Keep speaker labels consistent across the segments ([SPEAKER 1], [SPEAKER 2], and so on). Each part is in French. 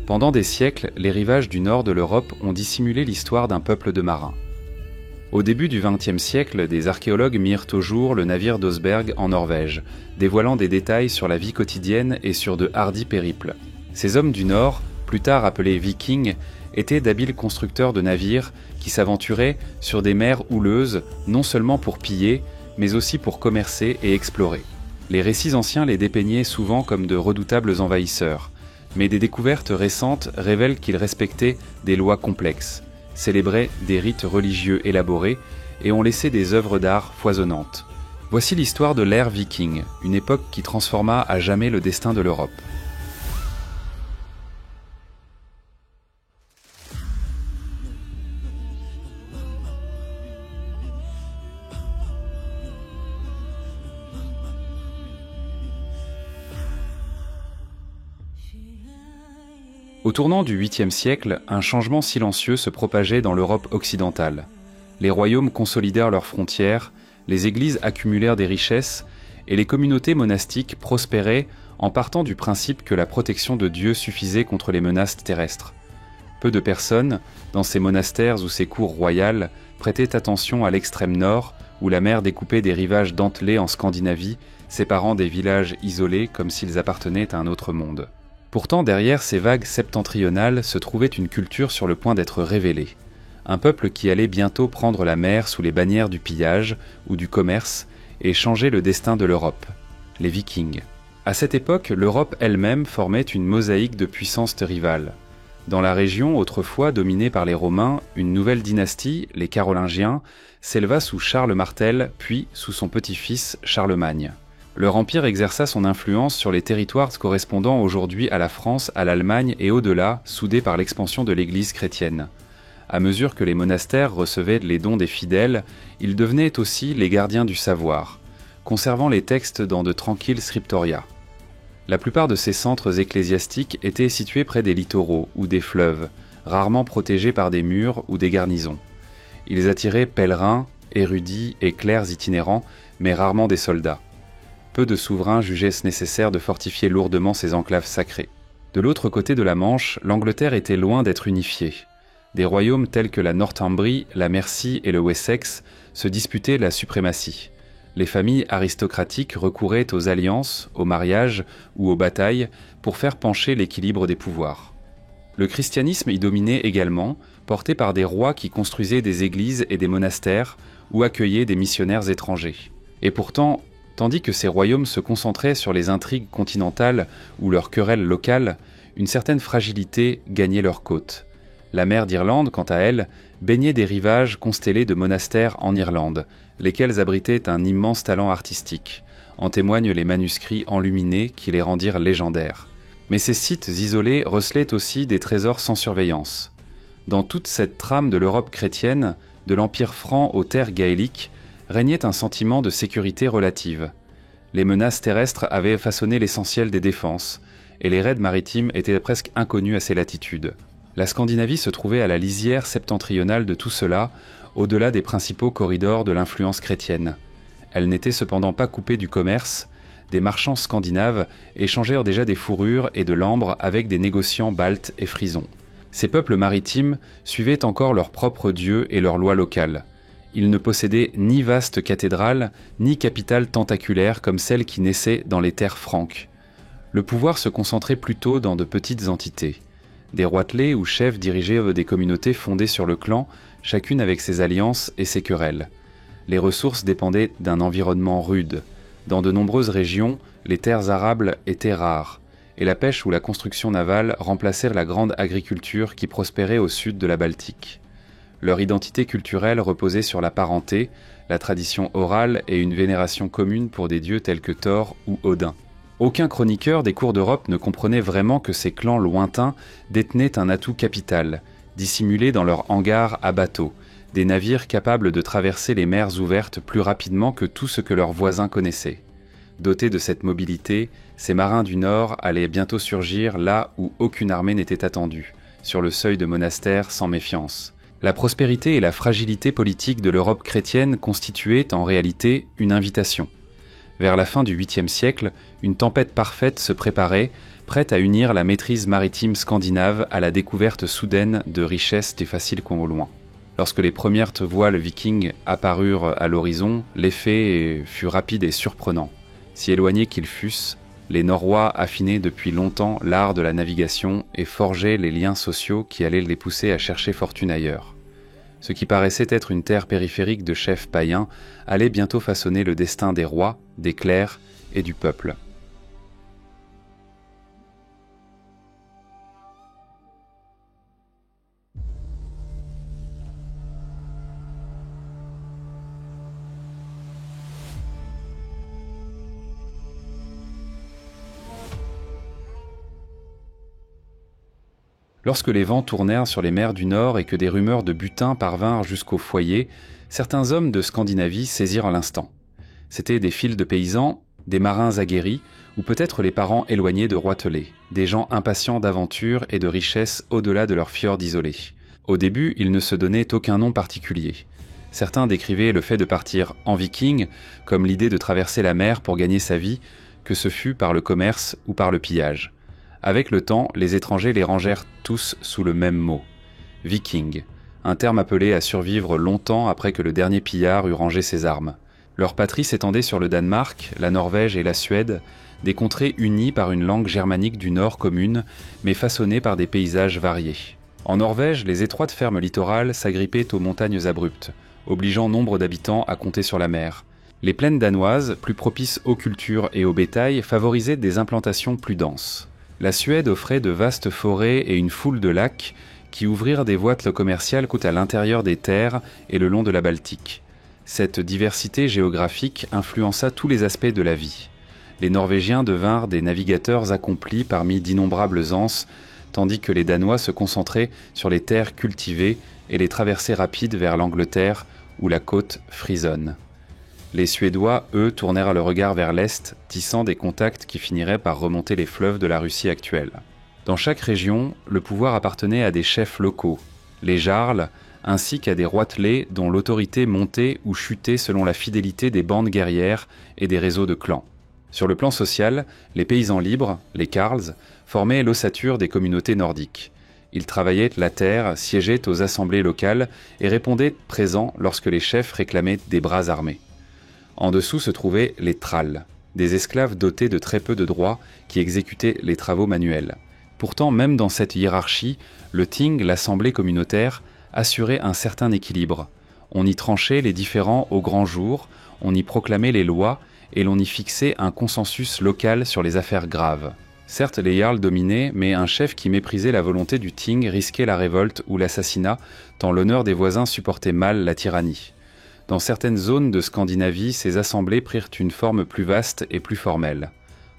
[SPEAKER 1] Pendant des siècles, les rivages du nord de l'Europe ont dissimulé l'histoire d'un peuple de marins. Au début du XXe siècle, des archéologues mirent au jour le navire d'Oseberg en Norvège, dévoilant des détails sur la vie quotidienne et sur de hardis périples. Ces hommes du Nord, plus tard appelés vikings, étaient d'habiles constructeurs de navires qui s'aventuraient sur des mers houleuses non seulement pour piller, mais aussi pour commercer et explorer. Les récits anciens les dépeignaient souvent comme de redoutables envahisseurs, mais des découvertes récentes révèlent qu'ils respectaient des lois complexes, célébraient des rites religieux élaborés et ont laissé des œuvres d'art foisonnantes. Voici l'histoire de l'ère viking, une époque qui transforma à jamais le destin de l'Europe. Au tournant du 8e siècle, un changement silencieux se propageait dans l'Europe occidentale. Les royaumes consolidèrent leurs frontières, les églises accumulèrent des richesses et les communautés monastiques prospéraient en partant du principe que la protection de Dieu suffisait contre les menaces terrestres. Peu de personnes, dans ces monastères ou ces cours royales, prêtaient attention à l'extrême nord, où la mer découpait des rivages dentelés en Scandinavie, séparant des villages isolés comme s'ils appartenaient à un autre monde. Pourtant, derrière ces vagues septentrionales se trouvait une culture sur le point d'être révélée. Un peuple qui allait bientôt prendre la mer sous les bannières du pillage ou du commerce et changer le destin de l'Europe, les Vikings. À cette époque, l'Europe elle-même formait une mosaïque de puissances rivales. Dans la région autrefois dominée par les Romains, une nouvelle dynastie, les Carolingiens, s'éleva sous Charles Martel, puis sous son petit-fils Charlemagne. Leur empire exerça son influence sur les territoires correspondant aujourd'hui à la France, à l'Allemagne et au-delà, soudés par l'expansion de l'Église chrétienne. À mesure que les monastères recevaient les dons des fidèles, ils devenaient aussi les gardiens du savoir, conservant les textes dans de tranquilles scriptoria. La plupart de ces centres ecclésiastiques étaient situés près des littoraux ou des fleuves, rarement protégés par des murs ou des garnisons. Ils attiraient pèlerins, érudits et clercs itinérants, mais rarement des soldats. Peu de souverains jugeaient-ce nécessaire de fortifier lourdement ces enclaves sacrées. De l'autre côté de la Manche, l'Angleterre était loin d'être unifiée. Des royaumes tels que la Northumbrie, la Mercie et le Wessex se disputaient la suprématie. Les familles aristocratiques recouraient aux alliances, aux mariages ou aux batailles pour faire pencher l'équilibre des pouvoirs. Le christianisme y dominait également, porté par des rois qui construisaient des églises et des monastères ou accueillaient des missionnaires étrangers. Et pourtant, tandis que ces royaumes se concentraient sur les intrigues continentales ou leurs querelles locales, une certaine fragilité gagnait leurs côtes. La mer d'Irlande, quant à elle, baignait des rivages constellés de monastères en Irlande, lesquels abritaient un immense talent artistique. En témoignent les manuscrits enluminés qui les rendirent légendaires. Mais ces sites isolés recelaient aussi des trésors sans surveillance. Dans toute cette trame de l'Europe chrétienne, de l'Empire franc aux terres gaéliques, régnait un sentiment de sécurité relative. Les menaces terrestres avaient façonné l'essentiel des défenses, et les raids maritimes étaient presque inconnus à ces latitudes. La Scandinavie se trouvait à la lisière septentrionale de tout cela, au-delà des principaux corridors de l'influence chrétienne. Elle n'était cependant pas coupée du commerce. Des marchands scandinaves échangèrent déjà des fourrures et de l'ambre avec des négociants baltes et frisons. Ces peuples maritimes suivaient encore leurs propres dieux et leurs lois locales. Ils ne possédaient ni vaste cathédrale, ni capitale tentaculaire comme celle qui naissait dans les terres franques. Le pouvoir se concentrait plutôt dans de petites entités. Des roitelets ou chefs dirigeaient des communautés fondées sur le clan, chacune avec ses alliances et ses querelles. Les ressources dépendaient d'un environnement rude. Dans de nombreuses régions, les terres arables étaient rares, et la pêche ou la construction navale remplacèrent la grande agriculture qui prospérait au sud de la Baltique. Leur identité culturelle reposait sur la parenté, la tradition orale et une vénération commune pour des dieux tels que Thor ou Odin. Aucun chroniqueur des cours d'Europe ne comprenait vraiment que ces clans lointains détenaient un atout capital, dissimulé dans leurs hangars à bateaux, des navires capables de traverser les mers ouvertes plus rapidement que tout ce que leurs voisins connaissaient. Dotés de cette mobilité, ces marins du Nord allaient bientôt surgir là où aucune armée n'était attendue, sur le seuil de monastères sans méfiance. La prospérité et la fragilité politique de l'Europe chrétienne constituaient en réalité une invitation. Vers la fin du 8e siècle, une tempête parfaite se préparait, prête à unir la maîtrise maritime scandinave à la découverte soudaine de richesses des faciles qu'on au loin. Lorsque les premières voiles vikings apparurent à l'horizon, l'effet fut rapide et surprenant. Si éloignés qu'ils fussent, les Norrois affinaient depuis longtemps l'art de la navigation et forgeaient les liens sociaux qui allaient les pousser à chercher fortune ailleurs. Ce qui paraissait être une terre périphérique de chefs païens allait bientôt façonner le destin des rois, des clercs et du peuple. Lorsque les vents tournèrent sur les mers du Nord et que des rumeurs de butin parvinrent jusqu'au foyer, certains hommes de Scandinavie saisirent l'instant. C'étaient des files de paysans, des marins aguerris, ou peut-être les parents éloignés de Roitelet, des gens impatients d'aventure et de richesse au-delà de leurs fjords isolés. Au début, ils ne se donnaient aucun nom particulier. Certains décrivaient le fait de partir en viking comme l'idée de traverser la mer pour gagner sa vie, que ce fût par le commerce ou par le pillage. Avec le temps, les étrangers les rangèrent tous sous le même mot, viking, un terme appelé à survivre longtemps après que le dernier pillard eut rangé ses armes. Leur patrie s'étendait sur le Danemark, la Norvège et la Suède, des contrées unies par une langue germanique du Nord commune, mais façonnées par des paysages variés. En Norvège, les étroites fermes littorales s'agrippaient aux montagnes abruptes, obligeant nombre d'habitants à compter sur la mer. Les plaines danoises, plus propices aux cultures et au bétail, favorisaient des implantations plus denses. La Suède offrait de vastes forêts et une foule de lacs qui ouvrirent des voies commerciales à l'intérieur des terres et le long de la Baltique. Cette diversité géographique influença tous les aspects de la vie. Les Norvégiens devinrent des navigateurs accomplis parmi d'innombrables anses, tandis que les Danois se concentraient sur les terres cultivées et les traversées rapides vers l'Angleterre où la côte frisonne. Les Suédois, eux, tournèrent le regard vers l'Est, tissant des contacts qui finiraient par remonter les fleuves de la Russie actuelle. Dans chaque région, le pouvoir appartenait à des chefs locaux, les jarls, ainsi qu'à des roitelets dont l'autorité montait ou chutait selon la fidélité des bandes guerrières et des réseaux de clans. Sur le plan social, les paysans libres, les carls, formaient l'ossature des communautés nordiques. Ils travaillaient la terre, siégeaient aux assemblées locales et répondaient présents lorsque les chefs réclamaient des bras armés. En dessous se trouvaient les thralls, des esclaves dotés de très peu de droits qui exécutaient les travaux manuels. Pourtant, même dans cette hiérarchie, le Ting, l'assemblée communautaire, assurait un certain équilibre. On y tranchait les différends au grand jour, on y proclamait les lois et l'on y fixait un consensus local sur les affaires graves. Certes, les jarls dominaient, mais un chef qui méprisait la volonté du Ting risquait la révolte ou l'assassinat, tant l'honneur des voisins supportait mal la tyrannie. Dans certaines zones de Scandinavie, ces assemblées prirent une forme plus vaste et plus formelle.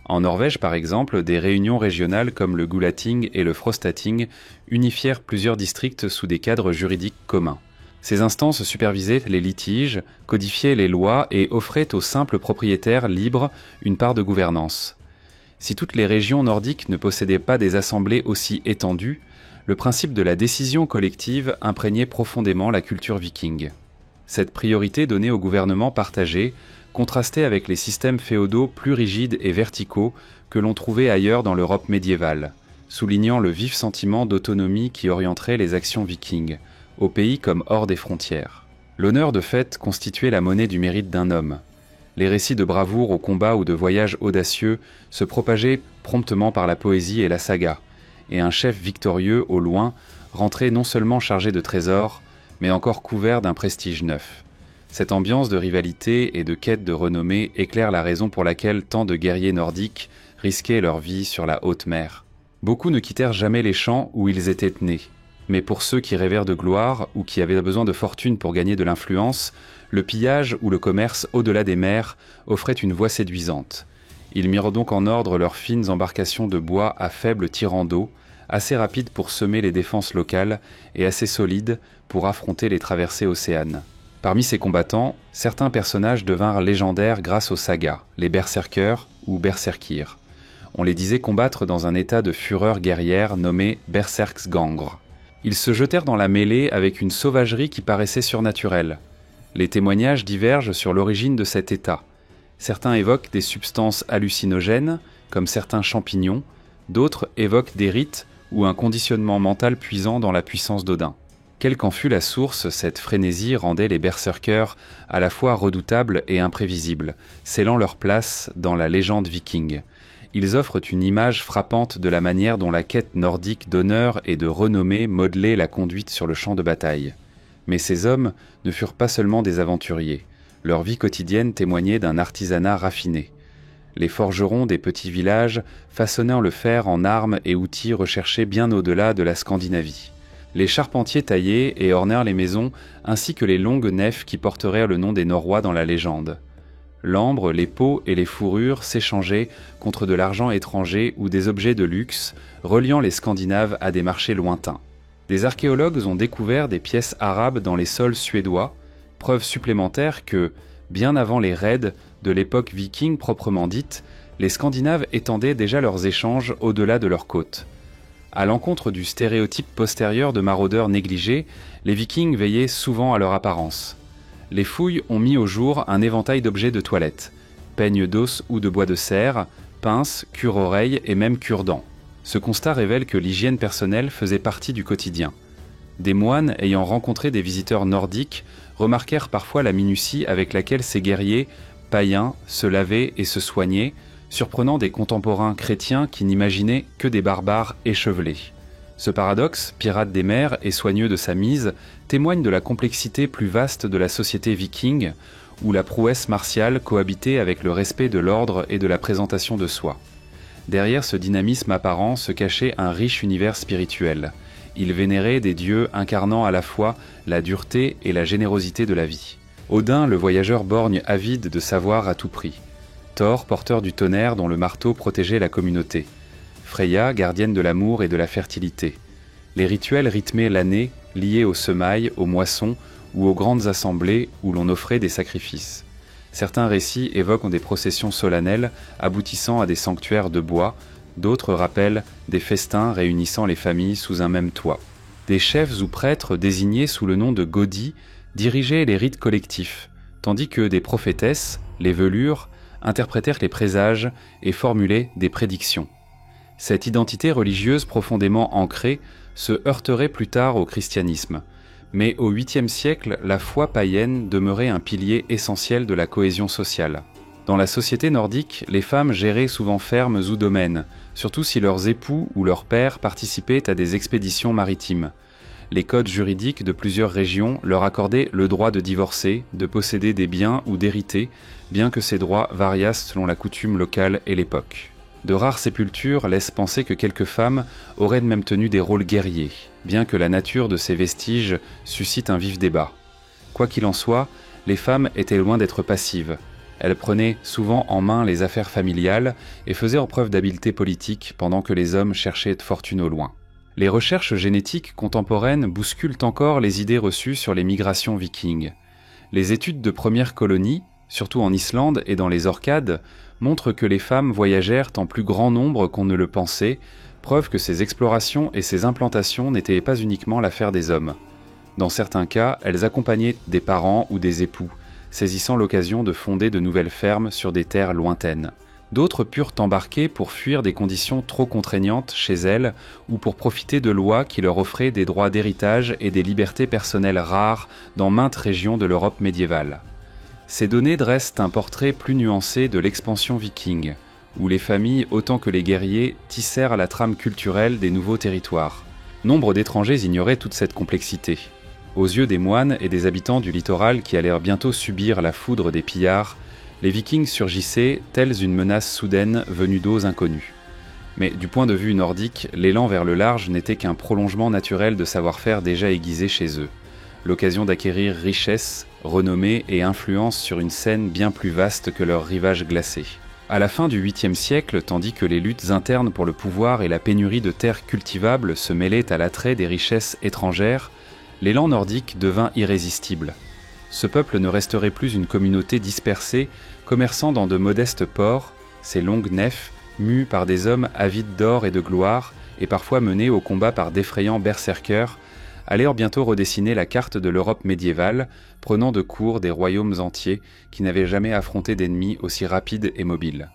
[SPEAKER 1] En Norvège, par exemple, des réunions régionales comme le Gulating et le Frostating unifièrent plusieurs districts sous des cadres juridiques communs. Ces instances supervisaient les litiges, codifiaient les lois et offraient aux simples propriétaires libres une part de gouvernance. Si toutes les régions nordiques ne possédaient pas des assemblées aussi étendues, le principe de la décision collective imprégnait profondément la culture viking. Cette priorité donnée au gouvernement partagé contrastait avec les systèmes féodaux plus rigides et verticaux que l'on trouvait ailleurs dans l'Europe médiévale, soulignant le vif sentiment d'autonomie qui orienterait les actions vikings, au pays comme hors des frontières. L'honneur de fait constituait la monnaie du mérite d'un homme. Les récits de bravoure au combat ou de voyages audacieux se propageaient promptement par la poésie et la saga, et un chef victorieux au loin rentrait non seulement chargé de trésors, mais encore couvert d'un prestige neuf. Cette ambiance de rivalité et de quête de renommée éclaire la raison pour laquelle tant de guerriers nordiques risquaient leur vie sur la haute mer. Beaucoup ne quittèrent jamais les champs où ils étaient nés, mais pour ceux qui rêvèrent de gloire ou qui avaient besoin de fortune pour gagner de l'influence, le pillage ou le commerce au-delà des mers offrait une voie séduisante. Ils mirent donc en ordre leurs fines embarcations de bois à faible tirant d'eau, assez rapides pour semer les défenses locales et assez solides pour affronter les traversées océanes. Parmi ces combattants, certains personnages devinrent légendaires grâce aux sagas, les berserkers ou berserkir. On les disait combattre dans un état de fureur guerrière nommé berserksgangr. Ils se jetèrent dans la mêlée avec une sauvagerie qui paraissait surnaturelle. Les témoignages divergent sur l'origine de cet état. Certains évoquent des substances hallucinogènes, comme certains champignons, d'autres évoquent des rites ou un conditionnement mental puisant dans la puissance d'Odin. Quelle qu'en fût la source, cette frénésie rendait les berserkers à la fois redoutables et imprévisibles, scellant leur place dans la légende viking. Ils offrent une image frappante de la manière dont la quête nordique d'honneur et de renommée modelait la conduite sur le champ de bataille. Mais ces hommes ne furent pas seulement des aventuriers. Leur vie quotidienne témoignait d'un artisanat raffiné. Les forgerons des petits villages façonnèrent le fer en armes et outils recherchés bien au-delà de la Scandinavie. Les charpentiers taillaient et ornèrent les maisons, ainsi que les longues nefs qui portèrent le nom des Norrois dans la légende. L'ambre, les peaux et les fourrures s'échangeaient contre de l'argent étranger ou des objets de luxe, reliant les Scandinaves à des marchés lointains. Des archéologues ont découvert des pièces arabes dans les sols suédois, preuve supplémentaire que, bien avant les raids de l'époque viking proprement dite, les Scandinaves étendaient déjà leurs échanges au-delà de leurs côtes. À l'encontre du stéréotype postérieur de maraudeurs négligés, les Vikings veillaient souvent à leur apparence. Les fouilles ont mis au jour un éventail d'objets de toilette, peignes d'os ou de bois de cerf, pinces, cure-oreilles et même cure-dents. Ce constat révèle que l'hygiène personnelle faisait partie du quotidien. Des moines ayant rencontré des visiteurs nordiques remarquèrent parfois la minutie avec laquelle ces guerriers, païens, se lavaient et se soignaient, surprenant des contemporains chrétiens qui n'imaginaient que des barbares échevelés. Ce paradoxe, pirate des mers et soigneux de sa mise, témoigne de la complexité plus vaste de la société viking, où la prouesse martiale cohabitait avec le respect de l'ordre et de la présentation de soi. Derrière ce dynamisme apparent se cachait un riche univers spirituel. Ils vénéraient des dieux incarnant à la fois la dureté et la générosité de la vie. Odin, le voyageur borgne avide de savoir à tout prix. Thor, porteur du tonnerre dont le marteau protégeait la communauté. Freya, gardienne de l'amour et de la fertilité. Les rituels rythmaient l'année, liés aux semailles, aux moissons ou aux grandes assemblées où l'on offrait des sacrifices. Certains récits évoquent des processions solennelles aboutissant à des sanctuaires de bois, d'autres rappellent des festins réunissant les familles sous un même toit. Des chefs ou prêtres désignés sous le nom de Godi dirigeaient les rites collectifs, tandis que des prophétesses, les velures, interprétèrent les présages et formulaient des prédictions. Cette identité religieuse profondément ancrée se heurterait plus tard au christianisme, mais au 8e siècle, la foi païenne demeurait un pilier essentiel de la cohésion sociale. Dans la société nordique, les femmes géraient souvent fermes ou domaines, surtout si leurs époux ou leurs pères participaient à des expéditions maritimes. Les codes juridiques de plusieurs régions leur accordaient le droit de divorcer, de posséder des biens ou d'hériter, bien que ces droits variassent selon la coutume locale et l'époque. De rares sépultures laissent penser que quelques femmes auraient même tenu des rôles guerriers, bien que la nature de ces vestiges suscite un vif débat. Quoi qu'il en soit, les femmes étaient loin d'être passives. Elles prenaient souvent en main les affaires familiales et faisaient en preuve d'habileté politique pendant que les hommes cherchaient fortune au loin. Les recherches génétiques contemporaines bousculent encore les idées reçues sur les migrations vikings. Les études de premières colonies, surtout en Islande et dans les Orcades, montrent que les femmes voyagèrent en plus grand nombre qu'on ne le pensait, preuve que ces explorations et ces implantations n'étaient pas uniquement l'affaire des hommes. Dans certains cas, elles accompagnaient des parents ou des époux, saisissant l'occasion de fonder de nouvelles fermes sur des terres lointaines. D'autres purent embarquer pour fuir des conditions trop contraignantes chez elles ou pour profiter de lois qui leur offraient des droits d'héritage et des libertés personnelles rares dans maintes régions de l'Europe médiévale. Ces données dressent un portrait plus nuancé de l'expansion viking, où les familles autant que les guerriers tissèrent la trame culturelle des nouveaux territoires. Nombre d'étrangers ignoraient toute cette complexité. Aux yeux des moines et des habitants du littoral qui allèrent bientôt subir la foudre des pillards, les Vikings surgissaient tels une menace soudaine venue d'eaux inconnues. Mais du point de vue nordique, l'élan vers le large n'était qu'un prolongement naturel de savoir-faire déjà aiguisé chez eux. L'occasion d'acquérir richesse, renommée et influence sur une scène bien plus vaste que leur rivage glacé. À la fin du 8e siècle, tandis que les luttes internes pour le pouvoir et la pénurie de terres cultivables se mêlaient à l'attrait des richesses étrangères, l'élan nordique devint irrésistible. Ce peuple ne resterait plus une communauté dispersée, commerçant dans de modestes ports, ces longues nefs, mues par des hommes avides d'or et de gloire, et parfois menés au combat par d'effrayants berserkers, allèrent bientôt redessiner la carte de l'Europe médiévale, prenant de court des royaumes entiers qui n'avaient jamais affronté d'ennemis aussi rapides et mobiles.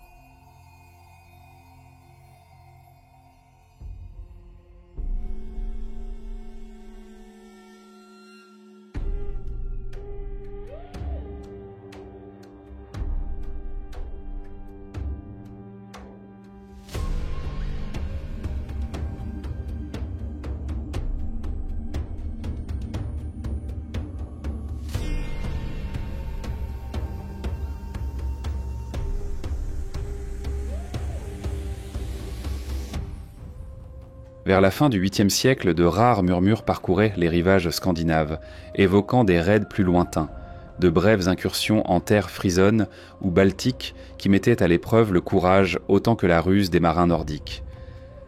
[SPEAKER 1] Vers la fin du 8e siècle, de rares murmures parcouraient les rivages scandinaves, évoquant des raids plus lointains, de brèves incursions en terre frisonne ou baltique qui mettaient à l'épreuve le courage autant que la ruse des marins nordiques.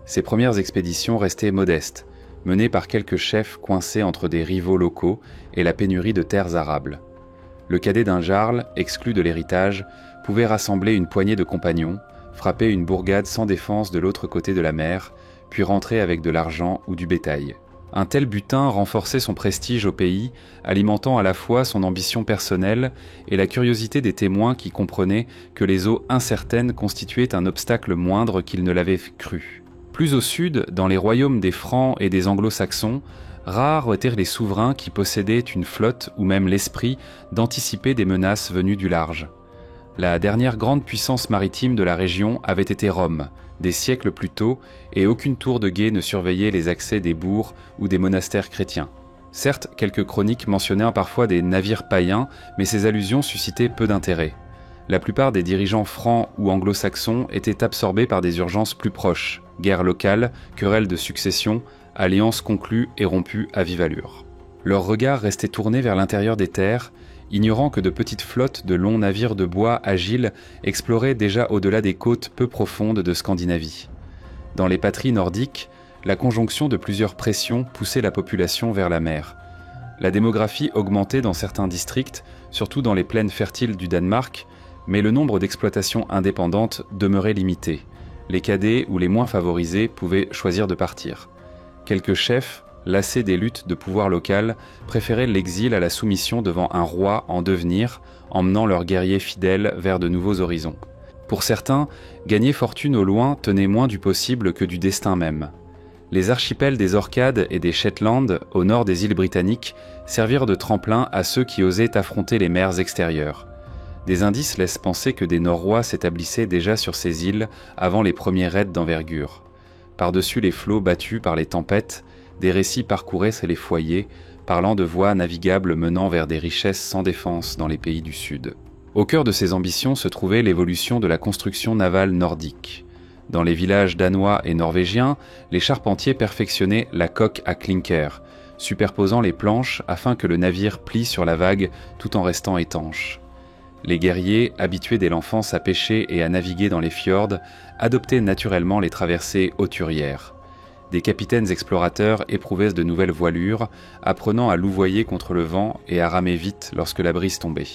[SPEAKER 1] Ces premières expéditions restaient modestes, menées par quelques chefs coincés entre des rivaux locaux et la pénurie de terres arables. Le cadet d'un jarl, exclu de l'héritage, pouvait rassembler une poignée de compagnons, frapper une bourgade sans défense de l'autre côté de la mer, puis rentrer avec de l'argent ou du bétail. Un tel butin renforçait son prestige au pays, alimentant à la fois son ambition personnelle et la curiosité des témoins qui comprenaient que les eaux incertaines constituaient un obstacle moindre qu'ils ne l'avaient cru. Plus au sud, dans les royaumes des Francs et des Anglo-Saxons, rares étaient les souverains qui possédaient une flotte ou même l'esprit d'anticiper des menaces venues du large. La dernière grande puissance maritime de la région avait été Rome, des siècles plus tôt, et aucune tour de guet ne surveillait les accès des bourgs ou des monastères chrétiens. Certes, quelques chroniques mentionnaient parfois des navires païens, mais ces allusions suscitaient peu d'intérêt. La plupart des dirigeants francs ou anglo-saxons étaient absorbés par des urgences plus proches, guerres locales, querelles de succession, alliances conclues et rompues à vive allure. Leur regard restait tourné vers l'intérieur des terres, ignorant que de petites flottes de longs navires de bois agiles exploraient déjà au-delà des côtes peu profondes de Scandinavie. Dans les patries nordiques, la conjonction de plusieurs pressions poussait la population vers la mer. La démographie augmentait dans certains districts, surtout dans les plaines fertiles du Danemark, mais le nombre d'exploitations indépendantes demeurait limité. Les cadets ou les moins favorisés pouvaient choisir de partir. Quelques chefs, lassés des luttes de pouvoir local, préféraient l'exil à la soumission devant un roi en devenir, emmenant leurs guerriers fidèles vers de nouveaux horizons. Pour certains, gagner fortune au loin tenait moins du possible que du destin même. Les archipels des Orcades et des Shetland, au nord des îles britanniques, servirent de tremplin à ceux qui osaient affronter les mers extérieures. Des indices laissent penser que des Norrois s'établissaient déjà sur ces îles avant les premiers raids d'envergure. Par-dessus les flots battus par les tempêtes, des récits parcouraient les foyers, parlant de voies navigables menant vers des richesses sans défense dans les pays du Sud. Au cœur de ces ambitions se trouvait l'évolution de la construction navale nordique. Dans les villages danois et norvégiens, les charpentiers perfectionnaient la coque à clinker, superposant les planches afin que le navire plie sur la vague tout en restant étanche. Les guerriers, habitués dès l'enfance à pêcher et à naviguer dans les fjords, adoptaient naturellement les traversées hauturières. Des capitaines explorateurs éprouvaient de nouvelles voilures, apprenant à louvoyer contre le vent et à ramer vite lorsque la brise tombait.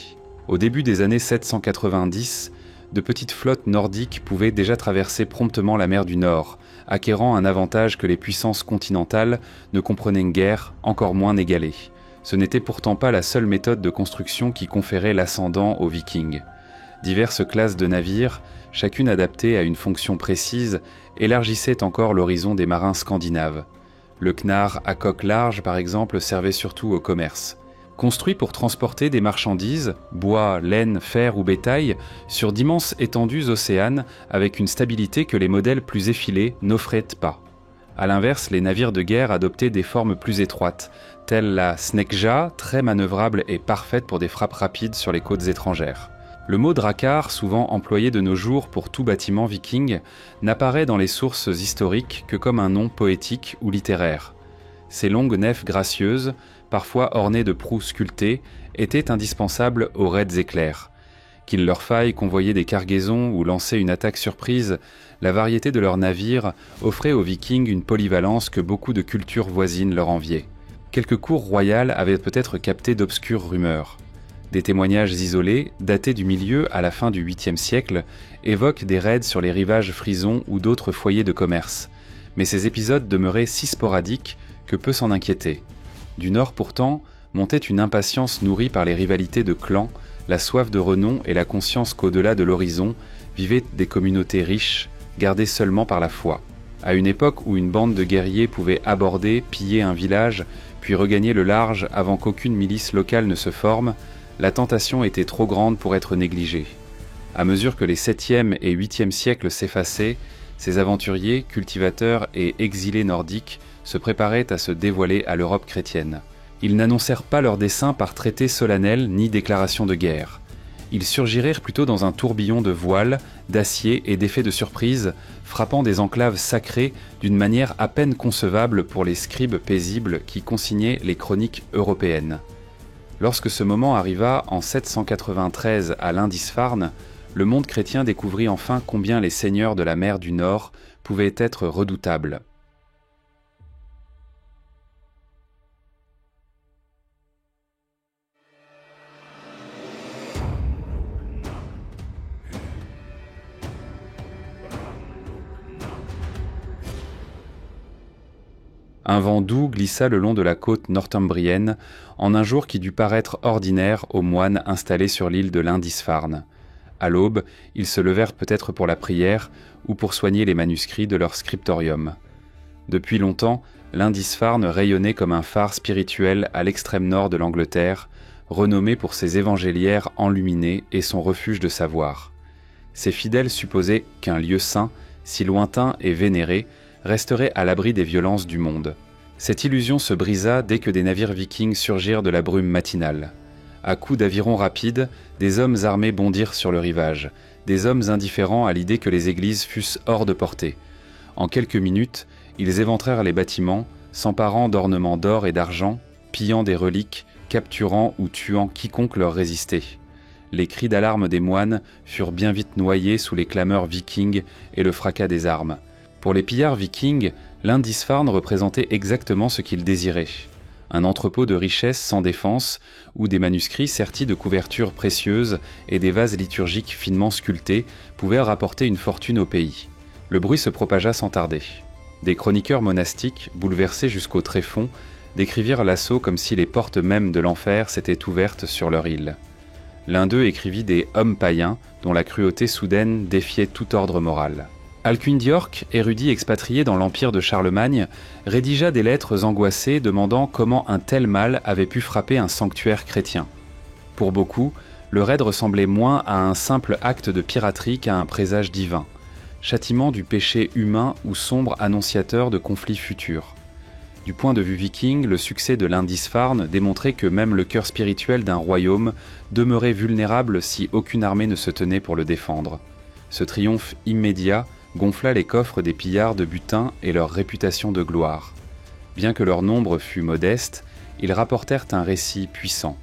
[SPEAKER 1] Au début des années 790, de petites flottes nordiques pouvaient déjà traverser promptement la mer du Nord, acquérant un avantage que les puissances continentales ne comprenaient guère, encore moins n'égalaient. Ce n'était pourtant pas la seule méthode de construction qui conférait l'ascendant aux Vikings. Diverses classes de navires, chacune adaptée à une fonction précise, élargissaient encore l'horizon des marins scandinaves. Le knarr à coque large, par exemple, servait surtout au commerce. Construit pour transporter des marchandises, bois, laine, fer ou bétail, sur d'immenses étendues océanes avec une stabilité que les modèles plus effilés n'offraient pas. A l'inverse, les navires de guerre adoptaient des formes plus étroites, telle la snekja, très manœuvrable et parfaite pour des frappes rapides sur les côtes étrangères. Le mot drakkar, souvent employé de nos jours pour tout bâtiment viking, n'apparaît dans les sources historiques que comme un nom poétique ou littéraire. Ces longues nefs gracieuses, parfois ornées de proues sculptées, étaient indispensables aux raids éclairs. Qu'il leur faille convoyer des cargaisons ou lancer une attaque surprise, la variété de leurs navires offrait aux Vikings une polyvalence que beaucoup de cultures voisines leur enviaient. Quelques cours royales avaient peut-être capté d'obscures rumeurs. Des témoignages isolés, datés du milieu à la fin du 8e siècle, évoquent des raids sur les rivages frisons ou d'autres foyers de commerce. Mais ces épisodes demeuraient si sporadiques que peu s'en inquiétaient. Du nord pourtant, montait une impatience nourrie par les rivalités de clans, la soif de renom et la conscience qu'au-delà de l'horizon vivaient des communautés riches, gardées seulement par la foi. À une époque où une bande de guerriers pouvait aborder, piller un village, puis regagner le large avant qu'aucune milice locale ne se forme, la tentation était trop grande pour être négligée. À mesure que les 7e et 8e siècles s'effaçaient, ces aventuriers, cultivateurs et exilés nordiques se préparaient à se dévoiler à l'Europe chrétienne. Ils n'annoncèrent pas leur dessein par traité solennel ni déclaration de guerre. Ils surgirent plutôt dans un tourbillon de voiles, d'acier et d'effets de surprise, frappant des enclaves sacrées d'une manière à peine concevable pour les scribes paisibles qui consignaient les chroniques européennes. Lorsque ce moment arriva en 793 à Lindisfarne, le monde chrétien découvrit enfin combien les seigneurs de la mer du Nord pouvaient être redoutables. Un vent doux glissa le long de la côte northumbrienne en un jour qui dut paraître ordinaire aux moines installés sur l'île de Lindisfarne. À l'aube, ils se levèrent peut-être pour la prière ou pour soigner les manuscrits de leur scriptorium. Depuis longtemps, Lindisfarne rayonnait comme un phare spirituel à l'extrême nord de l'Angleterre, renommé pour ses évangéliaires enluminés et son refuge de savoir. Ses fidèles supposaient qu'un lieu saint, si lointain et vénéré, resterait à l'abri des violences du monde. Cette illusion se brisa dès que des navires vikings surgirent de la brume matinale. À coups d'aviron rapide, des hommes armés bondirent sur le rivage, des hommes indifférents à l'idée que les églises fussent hors de portée. En quelques minutes, ils éventrèrent les bâtiments, s'emparant d'ornements d'or et d'argent, pillant des reliques, capturant ou tuant quiconque leur résistait. Les cris d'alarme des moines furent bien vite noyés sous les clameurs vikings et le fracas des armes. Pour les pillards vikings, Lindisfarne représentait exactement ce qu'ils désiraient. Un entrepôt de richesses sans défense, où des manuscrits sertis de couvertures précieuses et des vases liturgiques finement sculptés pouvaient rapporter une fortune au pays. Le bruit se propagea sans tarder. Des chroniqueurs monastiques, bouleversés jusqu'au tréfonds, décrivirent l'assaut comme si les portes mêmes de l'enfer s'étaient ouvertes sur leur île. L'un d'eux écrivit des « hommes païens » dont la cruauté soudaine défiait tout ordre moral. Alcuin d'York, érudit expatrié dans l'empire de Charlemagne, rédigea des lettres angoissées demandant comment un tel mal avait pu frapper un sanctuaire chrétien. Pour beaucoup, le raid ressemblait moins à un simple acte de piraterie qu'à un présage divin, châtiment du péché humain ou sombre annonciateur de conflits futurs. Du point de vue viking, le succès de Lindisfarne démontrait que même le cœur spirituel d'un royaume demeurait vulnérable si aucune armée ne se tenait pour le défendre. Ce triomphe immédiat gonfla les coffres des pillards de butin et leur réputation de gloire. Bien que leur nombre fût modeste, ils rapportèrent un récit puissant.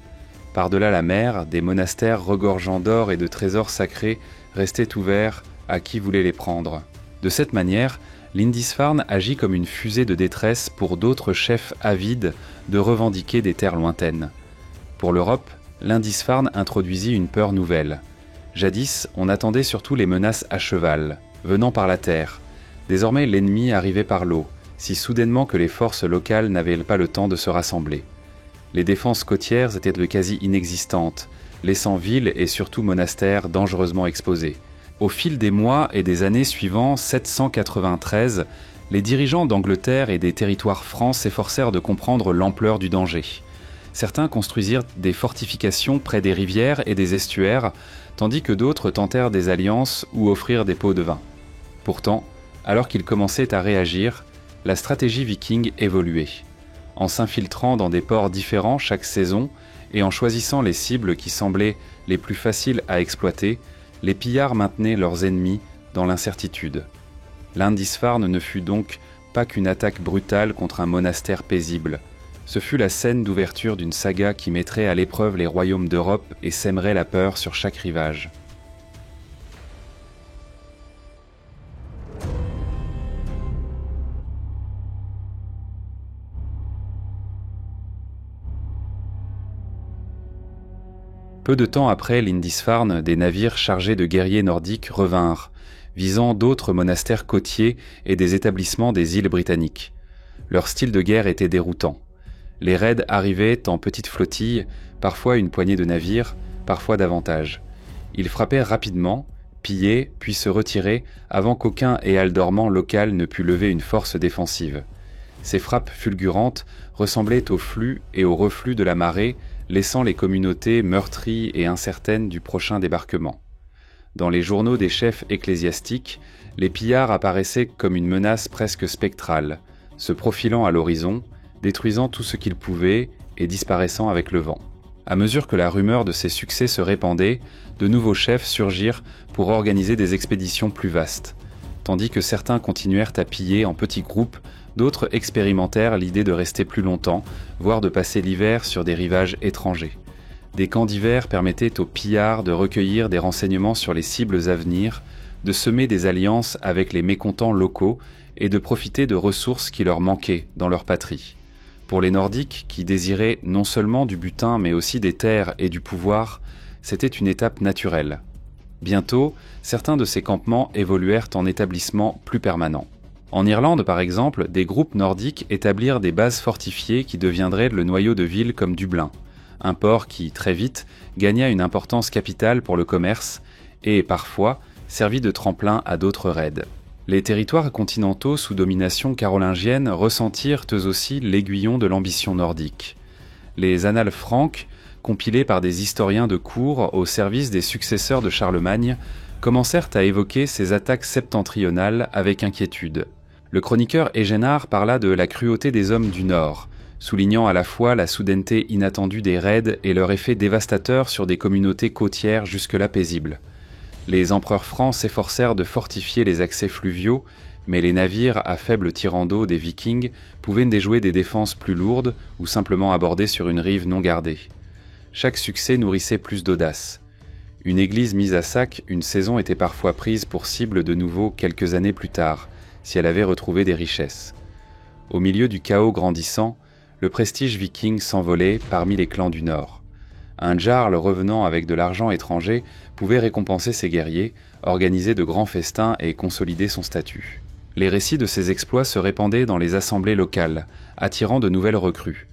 [SPEAKER 1] Par-delà la mer, des monastères regorgeant d'or et de trésors sacrés restaient ouverts à qui voulait les prendre. De cette manière, Lindisfarne agit comme une fusée de détresse pour d'autres chefs avides de revendiquer des terres lointaines. Pour l'Europe, Lindisfarne introduisit une peur nouvelle. Jadis, on attendait surtout les menaces à cheval, venant par la terre. Désormais, l'ennemi arrivait par l'eau, si soudainement que les forces locales n'avaient pas le temps de se rassembler. Les défenses côtières étaient de quasi inexistantes, laissant villes et surtout monastères dangereusement exposés. Au fil des mois et des années suivant 793, les dirigeants d'Angleterre et des territoires francs s'efforcèrent de comprendre l'ampleur du danger. Certains construisirent des fortifications près des rivières et des estuaires, tandis que d'autres tentèrent des alliances ou offrirent des pots de vin. Pourtant, alors qu'ils commençaient à réagir, la stratégie viking évoluait. En s'infiltrant dans des ports différents chaque saison et en choisissant les cibles qui semblaient les plus faciles à exploiter, les pillards maintenaient leurs ennemis dans l'incertitude. Lindisfarne ne fut donc pas qu'une attaque brutale contre un monastère paisible. Ce fut la scène d'ouverture d'une saga qui mettrait à l'épreuve les royaumes d'Europe et sèmerait la peur sur chaque rivage. Peu de temps après Lindisfarne, des navires chargés de guerriers nordiques revinrent, visant d'autres monastères côtiers et des établissements des îles britanniques. Leur style de guerre était déroutant. Les raids arrivaient en petites flottilles, parfois une poignée de navires, parfois davantage. Ils frappaient rapidement, pillaient, puis se retiraient avant qu'aucun éaldorment local ne pût lever une force défensive. Ces frappes fulgurantes ressemblaient au flux et au reflux de la marée, laissant les communautés meurtries et incertaines du prochain débarquement. Dans les journaux des chefs ecclésiastiques, les pillards apparaissaient comme une menace presque spectrale, se profilant à l'horizon, détruisant tout ce qu'ils pouvaient et disparaissant avec le vent. À mesure que la rumeur de ces succès se répandait, de nouveaux chefs surgirent pour organiser des expéditions plus vastes. Tandis que certains continuèrent à piller en petits groupes, d'autres expérimentèrent l'idée de rester plus longtemps, voire de passer l'hiver sur des rivages étrangers. Des camps d'hiver permettaient aux pillards de recueillir des renseignements sur les cibles à venir, de semer des alliances avec les mécontents locaux et de profiter de ressources qui leur manquaient dans leur patrie. Pour les Nordiques, qui désiraient non seulement du butin mais aussi des terres et du pouvoir, c'était une étape naturelle. Bientôt, certains de ces campements évoluèrent en établissements plus permanents. En Irlande, par exemple, des groupes nordiques établirent des bases fortifiées qui deviendraient le noyau de villes comme Dublin, un port qui, très vite, gagna une importance capitale pour le commerce et, parfois, servit de tremplin à d'autres raids. Les territoires continentaux sous domination carolingienne ressentirent eux aussi l'aiguillon de l'ambition nordique. Les annales franques, compilées par des historiens de cour au service des successeurs de Charlemagne, commencèrent à évoquer ces attaques septentrionales avec inquiétude. Le chroniqueur Égénard parla de la cruauté des hommes du Nord, soulignant à la fois la soudaineté inattendue des raids et leur effet dévastateur sur des communautés côtières jusque-là paisibles. Les empereurs francs s'efforcèrent de fortifier les accès fluviaux, mais les navires à faible tirant d'eau des Vikings pouvaient déjouer des défenses plus lourdes ou simplement aborder sur une rive non gardée. Chaque succès nourrissait plus d'audace. Une église mise à sac une saison était parfois prise pour cible de nouveau quelques années plus tard, si elle avait retrouvé des richesses. Au milieu du chaos grandissant, le prestige viking s'envolait parmi les clans du Nord. Un jarl revenant avec de l'argent étranger pouvait récompenser ses guerriers, organiser de grands festins et consolider son statut. Les récits de ses exploits se répandaient dans les assemblées locales, attirant de nouvelles recrues.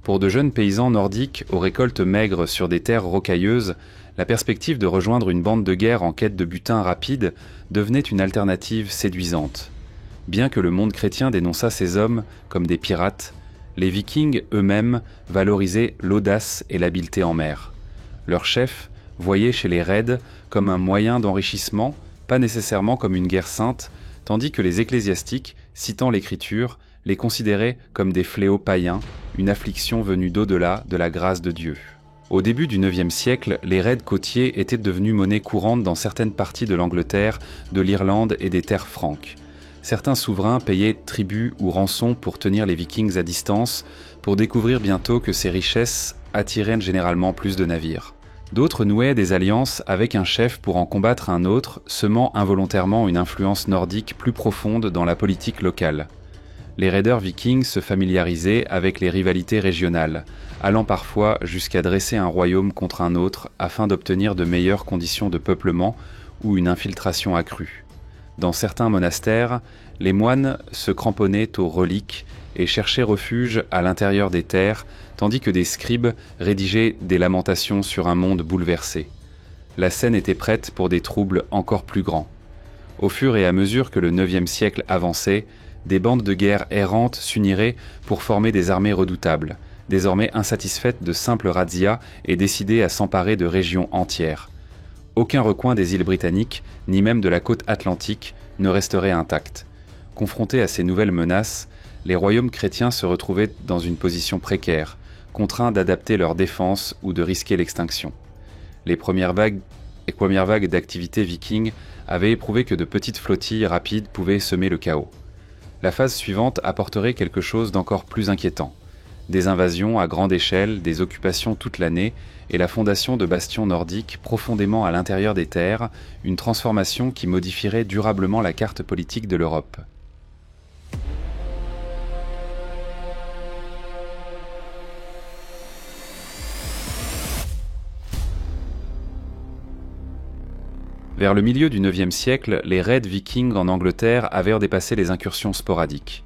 [SPEAKER 1] Pour de jeunes paysans nordiques aux récoltes maigres sur des terres rocailleuses, la perspective de rejoindre une bande de guerre en quête de butin rapide devenait une alternative séduisante. Bien que le monde chrétien dénonçât ces hommes comme des pirates, les Vikings eux-mêmes valorisaient l'audace et l'habileté en mer. Leurs chefs voyaient chez les raids comme un moyen d'enrichissement, pas nécessairement comme une guerre sainte, tandis que les ecclésiastiques, citant l'Écriture, les considéraient comme des fléaux païens, une affliction venue d'au-delà de la grâce de Dieu. Au début du IXe siècle, les raids côtiers étaient devenus monnaie courante dans certaines parties de l'Angleterre, de l'Irlande et des terres franques. Certains souverains payaient tribut ou rançon pour tenir les Vikings à distance, pour découvrir bientôt que ces richesses attiraient généralement plus de navires. D'autres nouaient des alliances avec un chef pour en combattre un autre, semant involontairement une influence nordique plus profonde dans la politique locale. Les raiders vikings se familiarisaient avec les rivalités régionales, allant parfois jusqu'à dresser un royaume contre un autre afin d'obtenir de meilleures conditions de peuplement ou une infiltration accrue. Dans certains monastères, les moines se cramponnaient aux reliques et cherchaient refuge à l'intérieur des terres, tandis que des scribes rédigeaient des lamentations sur un monde bouleversé. La scène était prête pour des troubles encore plus grands. Au fur et à mesure que le IXe siècle avançait, des bandes de guerre errantes s'uniraient pour former des armées redoutables, désormais insatisfaites de simples razzias et décidées à s'emparer de régions entières. Aucun recoin des îles britanniques, ni même de la côte atlantique, ne resterait intact. Confrontés à ces nouvelles menaces, les royaumes chrétiens se retrouvaient dans une position précaire, contraints d'adapter leur défense ou de risquer l'extinction. Les premières vagues d'activité viking avaient éprouvé que de petites flottilles rapides pouvaient semer le chaos. La phase suivante apporterait quelque chose d'encore plus inquiétant. Des invasions à grande échelle, des occupations toute l'année et la fondation de bastions nordiques profondément à l'intérieur des terres, une transformation qui modifierait durablement la carte politique de l'Europe. Vers le milieu du IXe siècle, les raids vikings en Angleterre avaient dépassé les incursions sporadiques.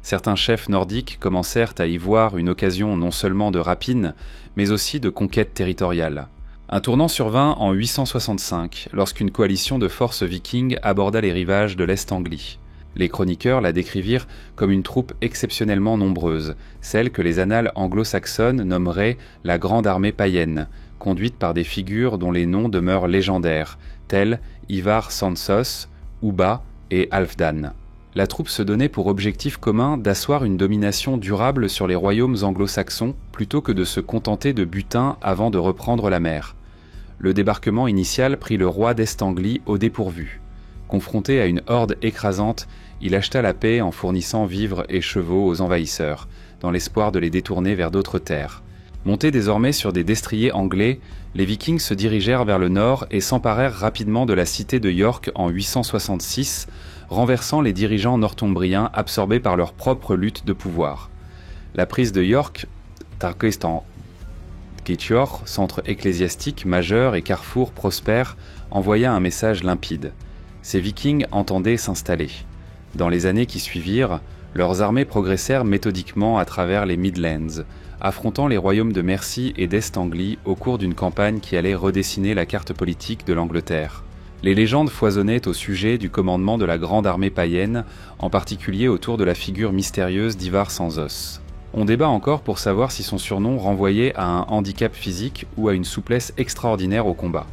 [SPEAKER 1] Certains chefs nordiques commencèrent à y voir une occasion non seulement de rapine, mais aussi de conquête territoriale. Un tournant survint en 865, lorsqu'une coalition de forces vikings aborda les rivages de l'Est-Anglie. Les chroniqueurs la décrivirent comme une troupe exceptionnellement nombreuse, celle que les annales anglo-saxonnes nommeraient la Grande Armée païenne, conduite par des figures dont les noms demeurent légendaires, tels Ivar Sansos, Ubba et Halfdan. La troupe se donnait pour objectif commun d'asseoir une domination durable sur les royaumes anglo-saxons plutôt que de se contenter de butin avant de reprendre la mer. Le débarquement initial prit le roi d'Est-Anglie au dépourvu. Confronté à une horde écrasante, il acheta la paix en fournissant vivres et chevaux aux envahisseurs, dans l'espoir de les détourner vers d'autres terres. Montés désormais sur des destriers anglais, les Vikings se dirigèrent vers le nord et s'emparèrent rapidement de la cité de York en 866, renversant les dirigeants northumbriens absorbés par leur propre lutte de pouvoir. La prise de York, Tarkistan Kityor, centre ecclésiastique majeur et carrefour prospère, envoya un message limpide. Ces Vikings entendaient s'installer. Dans les années qui suivirent, leurs armées progressèrent méthodiquement à travers les Midlands, affrontant les royaumes de Mercie et d'Est-Anglie au cours d'une campagne qui allait redessiner la carte politique de l'Angleterre. Les légendes foisonnaient au sujet du commandement de la grande armée païenne, en particulier autour de la figure mystérieuse d'Ivar Sansos. On débat encore pour savoir si son surnom renvoyait à un handicap physique ou à une souplesse extraordinaire au combat.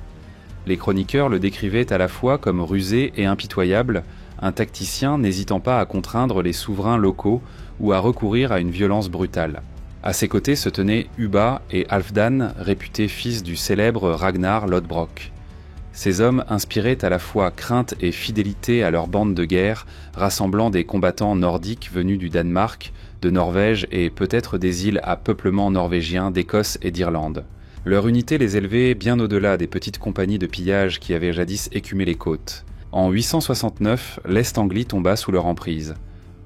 [SPEAKER 1] Les chroniqueurs le décrivaient à la fois comme rusé et impitoyable, un tacticien n'hésitant pas à contraindre les souverains locaux ou à recourir à une violence brutale. À ses côtés se tenaient Ubba et Halfdan, réputés fils du célèbre Ragnar Lodbrok. Ces hommes inspiraient à la fois crainte et fidélité à leur bande de guerre, rassemblant des combattants nordiques venus du Danemark, de Norvège et peut-être des îles à peuplement norvégien d'Écosse et d'Irlande. Leur unité les élevait bien au-delà des petites compagnies de pillage qui avaient jadis écumé les côtes. En 869, l'Est-Anglie tomba sous leur emprise.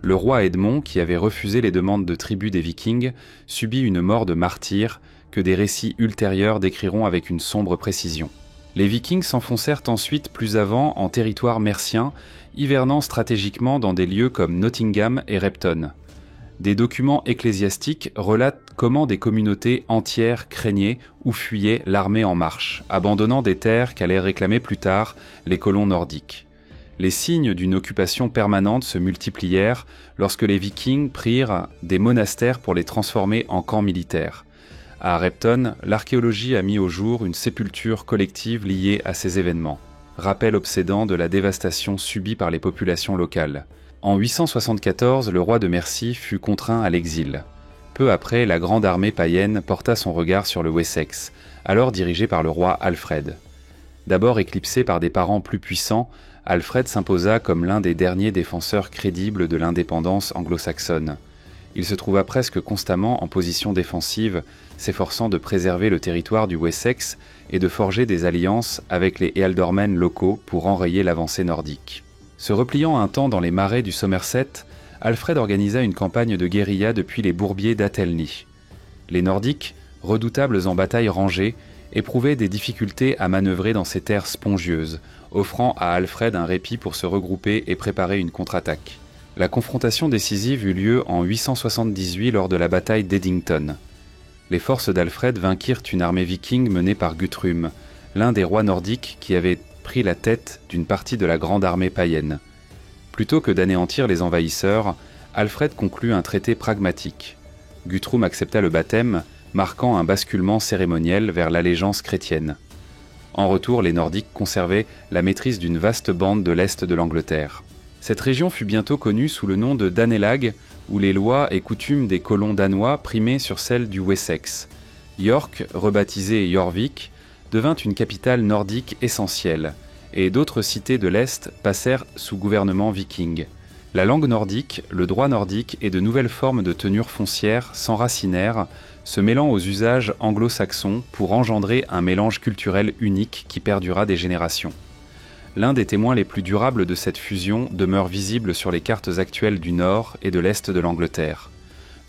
[SPEAKER 1] Le roi Edmond, qui avait refusé les demandes de tribut des Vikings, subit une mort de martyr que des récits ultérieurs décriront avec une sombre précision. Les Vikings s'enfoncèrent ensuite plus avant en territoire mercien, hivernant stratégiquement dans des lieux comme Nottingham et Repton. Des documents ecclésiastiques relatent comment des communautés entières craignaient ou fuyaient l'armée en marche, abandonnant des terres qu'allaient réclamer plus tard les colons nordiques. Les signes d'une occupation permanente se multiplièrent lorsque les Vikings prirent des monastères pour les transformer en camps militaires. À Repton, l'archéologie a mis au jour une sépulture collective liée à ces événements, rappel obsédant de la dévastation subie par les populations locales. En 874, le roi de Mercie fut contraint à l'exil. Peu après, la grande armée païenne porta son regard sur le Wessex, alors dirigé par le roi Alfred. D'abord éclipsé par des parents plus puissants, Alfred s'imposa comme l'un des derniers défenseurs crédibles de l'indépendance anglo-saxonne. Il se trouva presque constamment en position défensive, s'efforçant de préserver le territoire du Wessex et de forger des alliances avec les ealdormen locaux pour enrayer l'avancée nordique. Se repliant un temps dans les marais du Somerset, Alfred organisa une campagne de guérilla depuis les bourbiers d'Athelney. Les Nordiques, redoutables en bataille rangée, éprouvaient des difficultés à manœuvrer dans ces terres spongieuses, offrant à Alfred un répit pour se regrouper et préparer une contre-attaque. La confrontation décisive eut lieu en 878 lors de la bataille d'Eddington. Les forces d'Alfred vainquirent une armée viking menée par Guthrum, l'un des rois nordiques qui avait pris la tête d'une partie de la grande armée païenne. Plutôt que d'anéantir les envahisseurs, Alfred conclut un traité pragmatique. Guthrum accepta le baptême, marquant un basculement cérémoniel vers l'allégeance chrétienne. En retour, les Nordiques conservaient la maîtrise d'une vaste bande de l'est de l'Angleterre. Cette région fut bientôt connue sous le nom de Danelag, où les lois et coutumes des colons danois primaient sur celles du Wessex. York, rebaptisée Jorvik, devint une capitale nordique essentielle, et d'autres cités de l'Est passèrent sous gouvernement viking. La langue nordique, le droit nordique et de nouvelles formes de tenure foncière s'enracinèrent, se mêlant aux usages anglo-saxons pour engendrer un mélange culturel unique qui perdura des générations. L'un des témoins les plus durables de cette fusion demeure visible sur les cartes actuelles du nord et de l'est de l'Angleterre.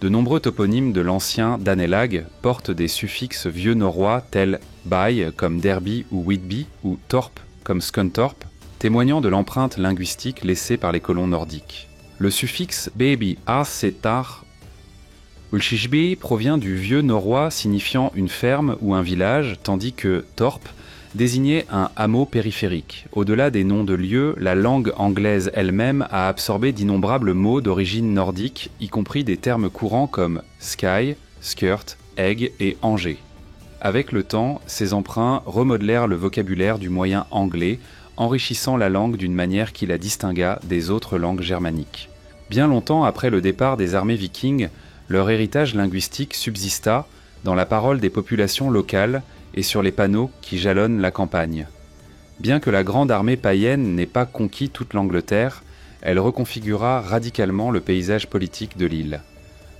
[SPEAKER 1] De nombreux toponymes de l'ancien Danelag portent des suffixes vieux norrois tels by comme Derby ou Whitby ou Thorpe comme Scunthorpe, témoignant de l'empreinte linguistique laissée par les colons nordiques. Le suffixe baby asetar Ulshishbi provient du vieux norrois signifiant une ferme ou un village, tandis que torp désignait un hameau périphérique. Au-delà des noms de lieux, la langue anglaise elle-même a absorbé d'innombrables mots d'origine nordique, y compris des termes courants comme sky, skirt, egg et Angers. Avec le temps, ces emprunts remodelèrent le vocabulaire du moyen anglais, enrichissant la langue d'une manière qui la distingua des autres langues germaniques. Bien longtemps après le départ des armées vikings, leur héritage linguistique subsista dans la parole des populations locales et sur les panneaux qui jalonnent la campagne. Bien que la grande armée païenne n'ait pas conquis toute l'Angleterre, elle reconfigura radicalement le paysage politique de l'île.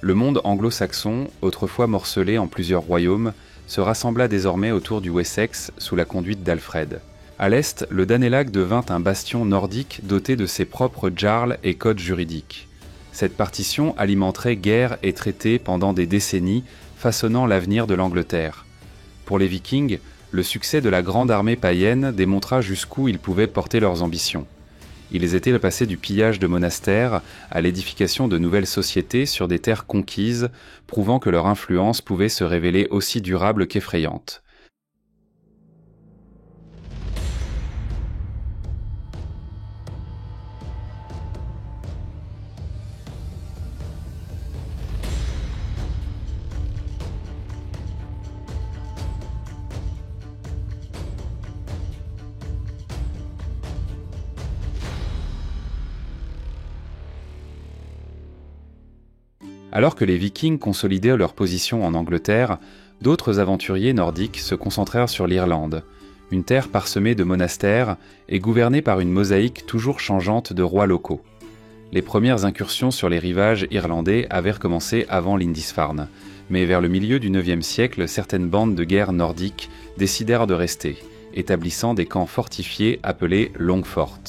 [SPEAKER 1] Le monde anglo-saxon, autrefois morcelé en plusieurs royaumes, se rassembla désormais autour du Wessex sous la conduite d'Alfred. À l'est, le Danelag devint un bastion nordique doté de ses propres jarls et codes juridiques. Cette partition alimenterait guerres et traités pendant des décennies, façonnant l'avenir de l'Angleterre. Pour les Vikings, le succès de la grande armée païenne démontra jusqu'où ils pouvaient porter leurs ambitions. Ils étaient passés du pillage de monastères à l'édification de nouvelles sociétés sur des terres conquises, prouvant que leur influence pouvait se révéler aussi durable qu'effrayante. Alors que les Vikings consolidaient leur position en Angleterre, d'autres aventuriers nordiques se concentrèrent sur l'Irlande, une terre parsemée de monastères et gouvernée par une mosaïque toujours changeante de rois locaux. Les premières incursions sur les rivages irlandais avaient recommencé avant Lindisfarne, mais vers le milieu du IXe siècle, certaines bandes de guerre nordiques décidèrent de rester, établissant des camps fortifiés appelés Longfort.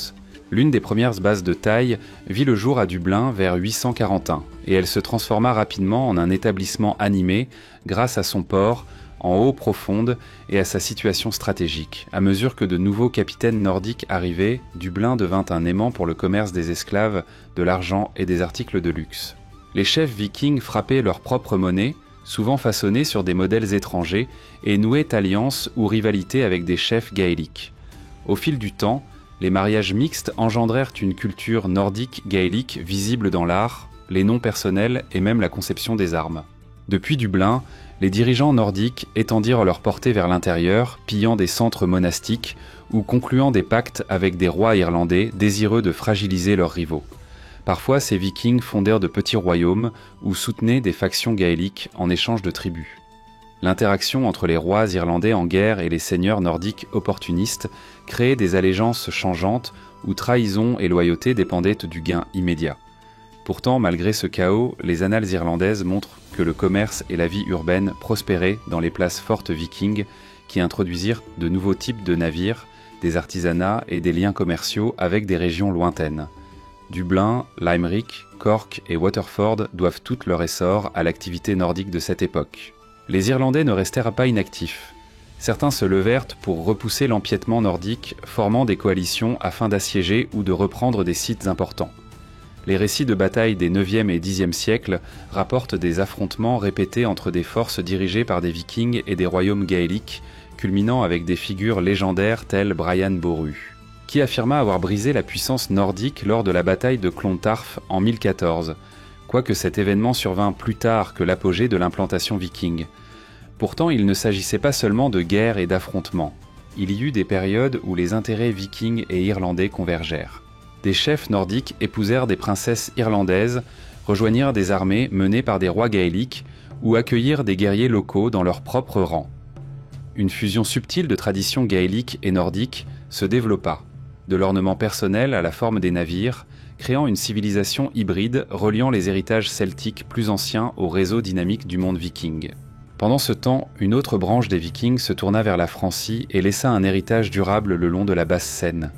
[SPEAKER 1] L'une des premières bases de taille vit le jour à Dublin vers 841, et elle se transforma rapidement en un établissement animé grâce à son port, en eau profonde, et à sa situation stratégique. À mesure que de nouveaux capitaines nordiques arrivaient, Dublin devint un aimant pour le commerce des esclaves, de l'argent et des articles de luxe. Les chefs vikings frappaient leur propre monnaie, souvent façonnée sur des modèles étrangers, et nouaient alliance ou rivalité avec des chefs gaéliques. Au fil du temps, les mariages mixtes engendrèrent une culture nordique gaélique visible dans l'art, les noms personnels et même la conception des armes. Depuis Dublin, les dirigeants nordiques étendirent leur portée vers l'intérieur, pillant des centres monastiques ou concluant des pactes avec des rois irlandais désireux de fragiliser leurs rivaux. Parfois, ces vikings fondèrent de petits royaumes ou soutenaient des factions gaéliques en échange de tribus. L'interaction entre les rois irlandais en guerre et les seigneurs nordiques opportunistes créait des allégeances changeantes où trahison et loyauté dépendaient du gain immédiat. Pourtant, malgré ce chaos, les annales irlandaises montrent que le commerce et la vie urbaine prospéraient dans les places fortes vikings qui introduisirent de nouveaux types de navires, des artisanats et des liens commerciaux avec des régions lointaines. Dublin, Limerick, Cork et Waterford doivent tout leur essor à l'activité nordique de cette époque. Les Irlandais ne restèrent pas inactifs. Certains se levèrent pour repousser l'empiètement nordique, formant des coalitions afin d'assiéger ou de reprendre des sites importants. Les récits de batailles des 9e et 10e siècles rapportent des affrontements répétés entre des forces dirigées par des vikings et des royaumes gaéliques, culminant avec des figures légendaires telles Brian Boru, qui affirma avoir brisé la puissance nordique lors de la bataille de Clontarf en 1014, quoique cet événement survint plus tard que l'apogée de l'implantation viking. Pourtant, il ne s'agissait pas seulement de guerre et d'affrontements. Il y eut des périodes où les intérêts vikings et irlandais convergèrent. Des chefs nordiques épousèrent des princesses irlandaises, rejoignirent des armées menées par des rois gaéliques ou accueillirent des guerriers locaux dans leurs propres rangs. Une fusion subtile de traditions gaéliques et nordiques se développa, de l'ornement personnel à la forme des navires, créant une civilisation hybride reliant les héritages celtiques plus anciens au réseau dynamique du monde viking. Pendant ce temps, une autre branche des Vikings se tourna vers la Francie et laissa un héritage durable le long de la basse Seine.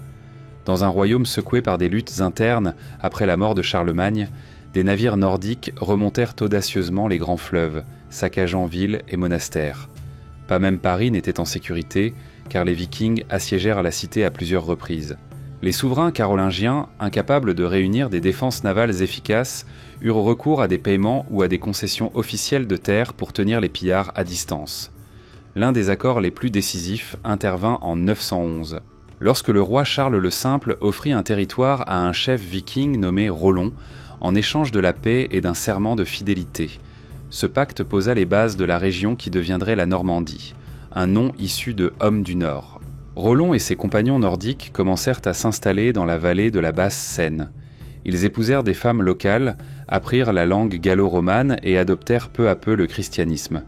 [SPEAKER 1] Dans un royaume secoué par des luttes internes après la mort de Charlemagne, des navires nordiques remontèrent audacieusement les grands fleuves, saccageant villes et monastères. Pas même Paris n'était en sécurité, car les Vikings assiégèrent la cité à plusieurs reprises. Les souverains carolingiens, incapables de réunir des défenses navales efficaces, eurent recours à des paiements ou à des concessions officielles de terre pour tenir les pillards à distance. L'un des accords les plus décisifs intervint en 911, lorsque le roi Charles le Simple offrit un territoire à un chef viking nommé Rollon, en échange de la paix et d'un serment de fidélité. Ce pacte posa les bases de la région qui deviendrait la Normandie, un nom issu de Homme du Nord. Rollon et ses compagnons nordiques commencèrent à s'installer dans la vallée de la basse Seine. Ils épousèrent des femmes locales, apprirent la langue gallo-romane et adoptèrent peu à peu le christianisme.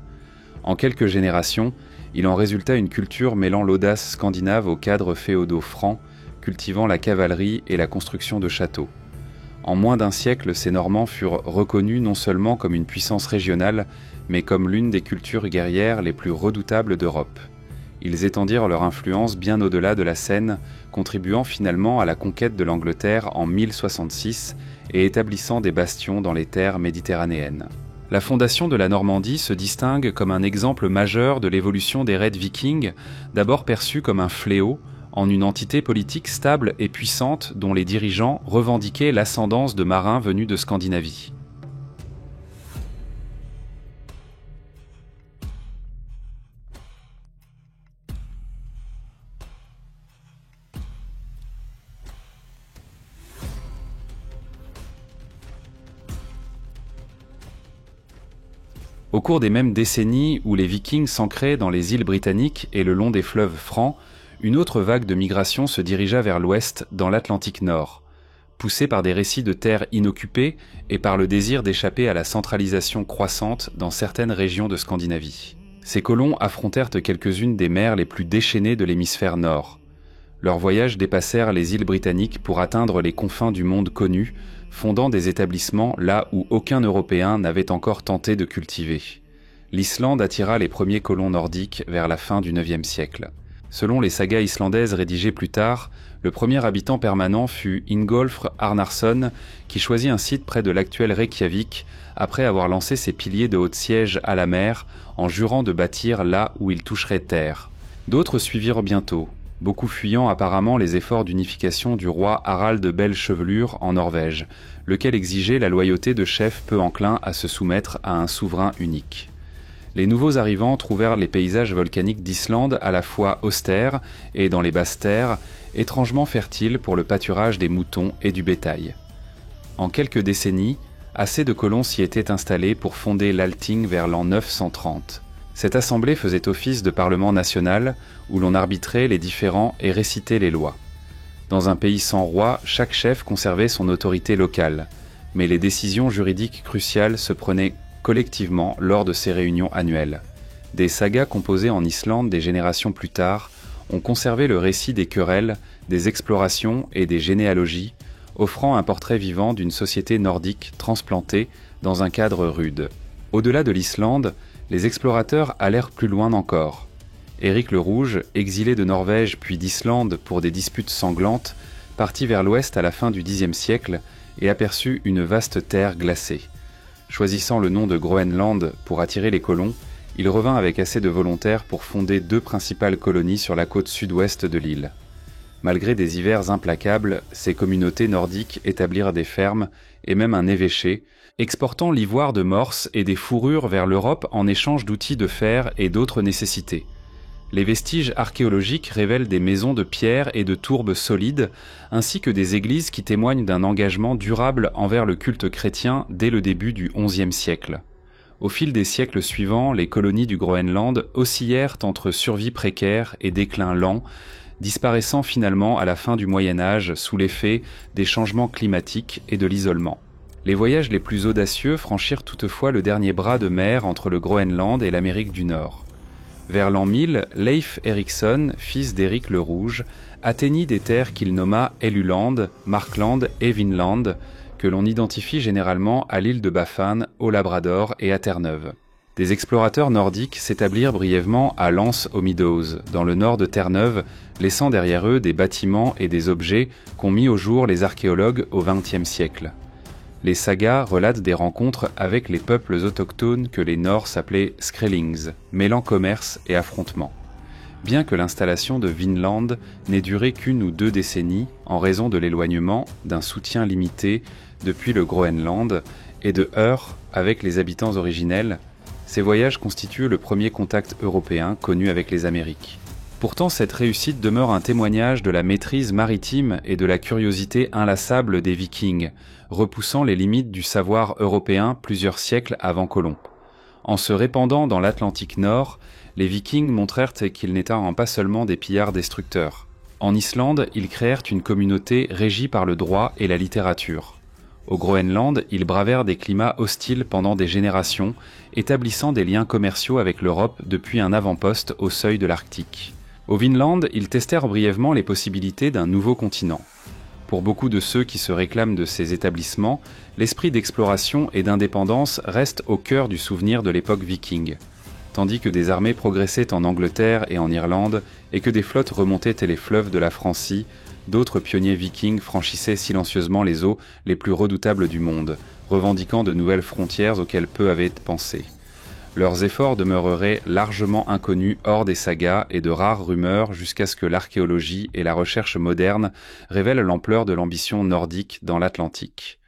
[SPEAKER 1] En quelques générations, il en résulta une culture mêlant l'audace scandinave aux cadres féodaux francs, cultivant la cavalerie et la construction de châteaux. En moins d'un siècle, ces Normands furent reconnus non seulement comme une puissance régionale, mais comme l'une des cultures guerrières les plus redoutables d'Europe. Ils étendirent leur influence bien au-delà de la Seine, contribuant finalement à la conquête de l'Angleterre en 1066 et établissant des bastions dans les terres méditerranéennes. La fondation de la Normandie se distingue comme un exemple majeur de l'évolution des raids vikings, d'abord perçus comme un fléau, en une entité politique stable et puissante dont les dirigeants revendiquaient l'ascendance de marins venus de Scandinavie. Au cours des mêmes décennies où les Vikings s'ancraient dans les îles britanniques et le long des fleuves francs, une autre vague de migration se dirigea vers l'ouest, dans l'Atlantique Nord. Poussée par des récits de terres inoccupées et par le désir d'échapper à la centralisation croissante dans certaines régions de Scandinavie. Ces colons affrontèrent quelques-unes des mers les plus déchaînées de l'hémisphère nord. Leurs voyages dépassèrent les îles britanniques pour atteindre les confins du monde connu, fondant des établissements là où aucun Européen n'avait encore tenté de cultiver. L'Islande attira les premiers colons nordiques vers la fin du IXe siècle. Selon les sagas islandaises rédigées plus tard, le premier habitant permanent fut Ingolfr Arnarson, qui choisit un site près de l'actuel Reykjavik, après avoir lancé ses piliers de haute siège à la mer, en jurant de bâtir là où il toucherait terre. D'autres suivirent bientôt, beaucoup fuyant apparemment les efforts d'unification du roi Harald de Belle Chevelure en Norvège, lequel exigeait la loyauté de chefs peu enclins à se soumettre à un souverain unique. Les nouveaux arrivants trouvèrent les paysages volcaniques d'Islande à la fois austères et, dans les basses terres, étrangement fertiles pour le pâturage des moutons et du bétail. En quelques décennies, assez de colons s'y étaient installés pour fonder l'Althing vers l'an 930. Cette assemblée faisait office de parlement national où l'on arbitrait les différends et récitait les lois. Dans un pays sans roi, chaque chef conservait son autorité locale, mais les décisions juridiques cruciales se prenaient collectivement lors de ces réunions annuelles. Des sagas composées en Islande des générations plus tard ont conservé le récit des querelles, des explorations et des généalogies, offrant un portrait vivant d'une société nordique transplantée dans un cadre rude. Au-delà de l'Islande, les explorateurs allèrent plus loin encore. Éric le Rouge, exilé de Norvège puis d'Islande pour des disputes sanglantes, partit vers l'ouest à la fin du Xe siècle et aperçut une vaste terre glacée. Choisissant le nom de Groenland pour attirer les colons, il revint avec assez de volontaires pour fonder 2 principales colonies sur la côte sud-ouest de l'île. Malgré des hivers implacables, ces communautés nordiques établirent des fermes et même un évêché, exportant l'ivoire de morse et des fourrures vers l'Europe en échange d'outils de fer et d'autres nécessités. Les vestiges archéologiques révèlent des maisons de pierre et de tourbes solides, ainsi que des églises qui témoignent d'un engagement durable envers le culte chrétien dès le début du XIe siècle. Au fil des siècles suivants, les colonies du Groenland oscillèrent entre survie précaire et déclin lent, disparaissant finalement à la fin du Moyen Âge sous l'effet des changements climatiques et de l'isolement. Les voyages les plus audacieux franchirent toutefois le dernier bras de mer entre le Groenland et l'Amérique du Nord. Vers l'an 1000, Leif Erikson, fils d'Éric le Rouge, atteignit des terres qu'il nomma Helluland, Markland et Vinland, que l'on identifie généralement à l'île de Baffin, au Labrador et à Terre-Neuve. Des explorateurs nordiques s'établirent brièvement à Lance aux Meadows, dans le nord de Terre-Neuve, laissant derrière eux des bâtiments et des objets qu'ont mis au jour les archéologues au XXe siècle. Les sagas relatent des rencontres avec les peuples autochtones que les Norse appelaient Skrellings, mêlant commerce et affrontement. bien que l'installation de Vinland n'ait duré qu'une ou 2 décennies en raison de l'éloignement, d'un soutien limité depuis le Groenland et de heurts avec les habitants originels, ces voyages constituent le premier contact européen connu avec les Amériques. Pourtant, cette réussite demeure un témoignage de la maîtrise maritime et de la curiosité inlassable des Vikings, repoussant les limites du savoir européen plusieurs siècles avant Colomb. En se répandant dans l'Atlantique Nord, les Vikings montrèrent qu'ils n'étaient pas seulement des pillards destructeurs. En Islande, ils créèrent une communauté régie par le droit et la littérature. Au Groenland, ils bravèrent des climats hostiles pendant des générations, établissant des liens commerciaux avec l'Europe depuis un avant-poste au seuil de l'Arctique. Au Vinland, ils testèrent brièvement les possibilités d'un nouveau continent. Pour beaucoup de ceux qui se réclament de ces établissements, l'esprit d'exploration et d'indépendance reste au cœur du souvenir de l'époque viking. Tandis que des armées progressaient en Angleterre et en Irlande, et que des flottes remontaient les fleuves de la Francie, d'autres pionniers vikings franchissaient silencieusement les eaux les plus redoutables du monde, revendiquant de nouvelles frontières auxquelles peu avaient pensé. Leurs efforts demeureraient largement inconnus hors des sagas et de rares rumeurs jusqu'à ce que l'archéologie et la recherche moderne révèlent l'ampleur de l'ambition nordique dans l'Atlantique.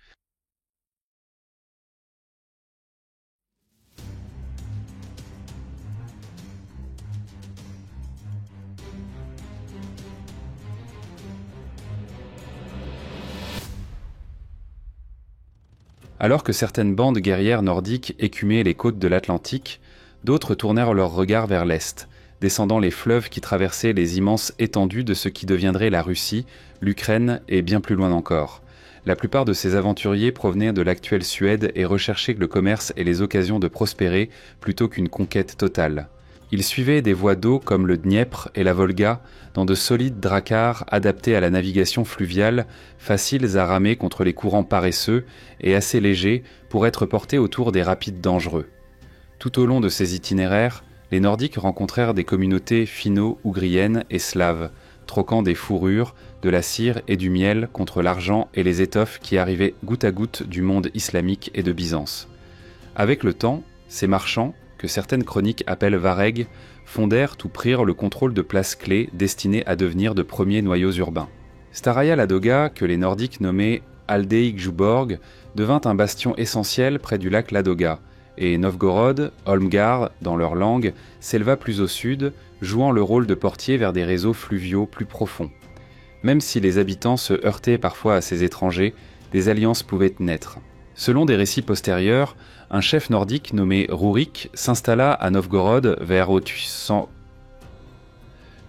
[SPEAKER 1] Alors que certaines bandes guerrières nordiques écumaient les côtes de l'Atlantique, d'autres tournèrent leur regard vers l'Est, descendant les fleuves qui traversaient les immenses étendues de ce qui deviendrait la Russie, l'Ukraine et bien plus loin encore. La plupart de ces aventuriers provenaient de l'actuelle Suède et recherchaient le commerce et les occasions de prospérer plutôt qu'une conquête totale. Ils suivaient des voies d'eau comme le Dniepr et la Volga, dans de solides dracars adaptés à la navigation fluviale, faciles à ramer contre les courants paresseux et assez légers pour être portés autour des rapides dangereux. Tout au long de ces itinéraires, les Nordiques rencontrèrent des communautés finno-ougriennes et slaves, troquant des fourrures, de la cire et du miel contre l'argent et les étoffes qui arrivaient goutte à goutte du monde islamique et de Byzance. Avec le temps, ces marchands, que certaines chroniques appellent Vareg, fondèrent ou prirent le contrôle de places clés destinées à devenir de premiers noyaux urbains. Staraya Ladoga, que les Nordiques nommaient Aldeiksjöborg, devint un bastion essentiel près du lac Ladoga, et Novgorod, Holmgar, dans leur langue, s'éleva plus au sud, jouant le rôle de portier vers des réseaux fluviaux plus profonds. Même si les habitants se heurtaient parfois à ces étrangers, des alliances pouvaient naître. Selon des récits postérieurs, un chef nordique nommé Rurik s'installa à Novgorod vers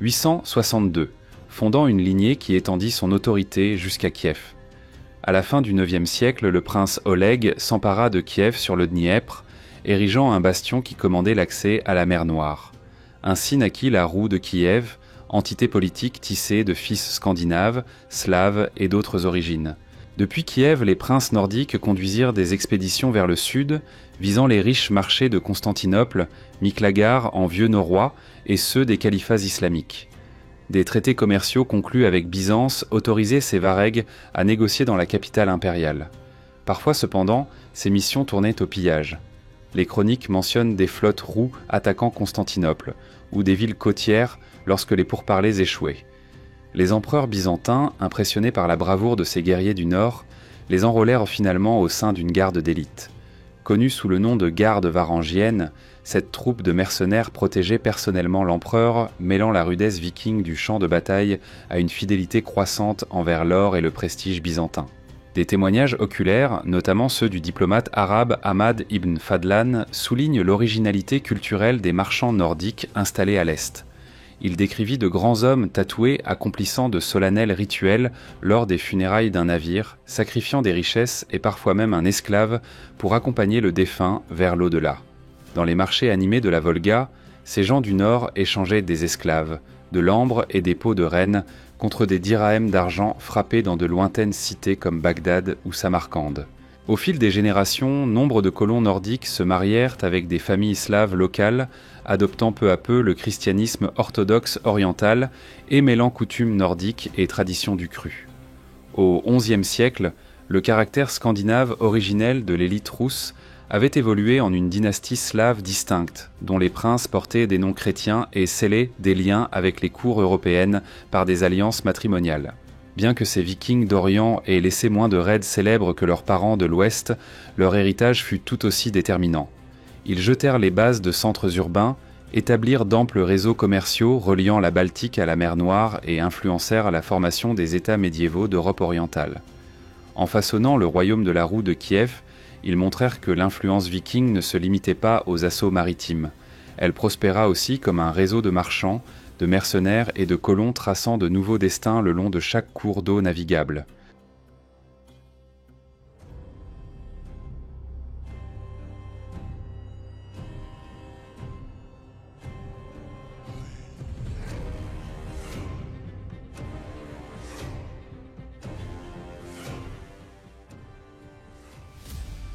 [SPEAKER 1] 862, fondant une lignée qui étendit son autorité jusqu'à Kiev. À la fin du IXe siècle, le prince Oleg s'empara de Kiev sur le Dniepr, érigeant un bastion qui commandait l'accès à la mer Noire. Ainsi naquit la roue de Kiev, entité politique tissée de fils scandinaves, slaves et d'autres origines. Depuis Kiev, les princes nordiques conduisirent des expéditions vers le sud, visant les riches marchés de Constantinople, Miklagar en vieux norrois, et ceux des califats islamiques. Des traités commerciaux conclus avec Byzance autorisaient ces Varegs à négocier dans la capitale impériale. Parfois cependant, ces missions tournaient au pillage. Les chroniques mentionnent des flottes roues attaquant Constantinople, ou des villes côtières lorsque les pourparlers échouaient. Les empereurs byzantins, impressionnés par la bravoure de ces guerriers du Nord, les enrôlèrent finalement au sein d'une garde d'élite. Connue sous le nom de garde varangienne, cette troupe de mercenaires protégeait personnellement l'empereur, mêlant la rudesse viking du champ de bataille à une fidélité croissante envers l'or et le prestige byzantin. Des témoignages oculaires, notamment ceux du diplomate arabe Ahmad ibn Fadlan, soulignent l'originalité culturelle des marchands nordiques installés à l'Est. Il décrivit de grands hommes tatoués accomplissant de solennels rituels lors des funérailles d'un navire, sacrifiant des richesses et parfois même un esclave pour accompagner le défunt vers l'au-delà. Dans les marchés animés de la Volga, ces gens du Nord échangeaient des esclaves, de l'ambre et des peaux de renne contre des dirhams d'argent frappés dans de lointaines cités comme Bagdad ou Samarcande. Au fil des générations, nombre de colons nordiques se marièrent avec des familles slaves locales, adoptant peu à peu le christianisme orthodoxe oriental et mêlant coutumes nordiques et traditions du cru. Au XIe siècle, le caractère scandinave originel de l'élite rousse avait évolué en une dynastie slave distincte, dont les princes portaient des noms chrétiens et scellaient des liens avec les cours européennes par des alliances matrimoniales. Bien que ces Vikings d'Orient aient laissé moins de raids célèbres que leurs parents de l'Ouest, leur héritage fut tout aussi déterminant. Ils jetèrent les bases de centres urbains, établirent d'amples réseaux commerciaux reliant la Baltique à la mer Noire et influencèrent la formation des États médiévaux d'Europe orientale. En façonnant le royaume de la roue de Kiev, ils montrèrent que l'influence viking ne se limitait pas aux assauts maritimes. Elle prospéra aussi comme un réseau de marchands, de mercenaires et de colons traçant de nouveaux destins le long de chaque cours d'eau navigable.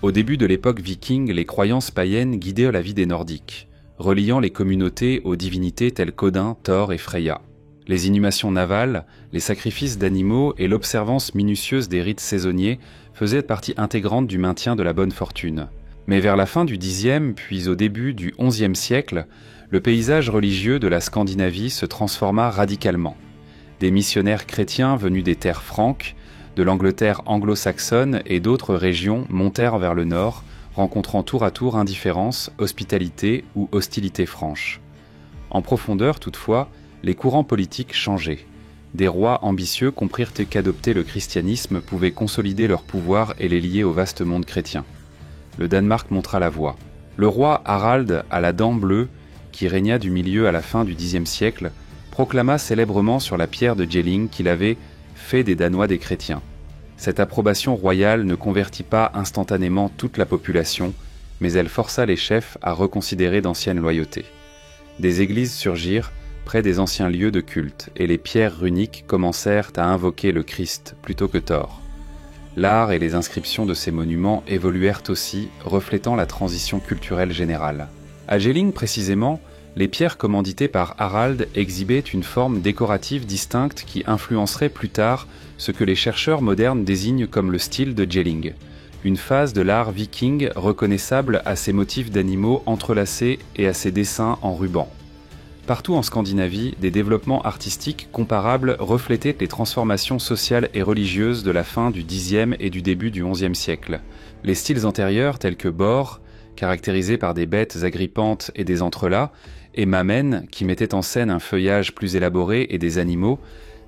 [SPEAKER 1] Au début de l'époque viking, les croyances païennes guidaient la vie des Nordiques, reliant les communautés aux divinités telles qu'Odin, Thor et Freya. Les inhumations navales, les sacrifices d'animaux et l'observance minutieuse des rites saisonniers faisaient partie intégrante du maintien de la bonne fortune. Mais vers la fin du Xe, puis au début du XIe siècle, le paysage religieux de la Scandinavie se transforma radicalement. Des missionnaires chrétiens venus des terres franques, de l'Angleterre anglo-saxonne et d'autres régions montèrent vers le nord, rencontrant tour à tour indifférence, hospitalité ou hostilité franche. En profondeur, toutefois, les courants politiques changeaient. Des rois ambitieux comprirent qu'adopter le christianisme pouvait consolider leur pouvoir et les lier au vaste monde chrétien. Le Danemark montra la voie. Le roi Harald à la dent bleue, qui régna du milieu à la fin du Xe siècle, proclama célèbrement sur la pierre de Jelling qu'il avait fait des Danois des chrétiens. Cette approbation royale ne convertit pas instantanément toute la population, mais elle força les chefs à reconsidérer d'anciennes loyautés. Des églises surgirent près des anciens lieux de culte, et les pierres runiques commencèrent à invoquer le Christ plutôt que Thor. L'art et les inscriptions de ces monuments évoluèrent aussi, reflétant la transition culturelle générale. À Jelling précisément, les pierres commanditées par Harald exhibaient une forme décorative distincte qui influencerait plus tard ce que les chercheurs modernes désignent comme le style de Jelling, une phase de l'art viking reconnaissable à ses motifs d'animaux entrelacés et à ses dessins en ruban. Partout en Scandinavie, des développements artistiques comparables reflétaient les transformations sociales et religieuses de la fin du Xe et du début du XIe siècle. Les styles antérieurs tels que Bor, caractérisés par des bêtes agrippantes et des entrelacs, et Mamen, qui mettait en scène un feuillage plus élaboré et des animaux,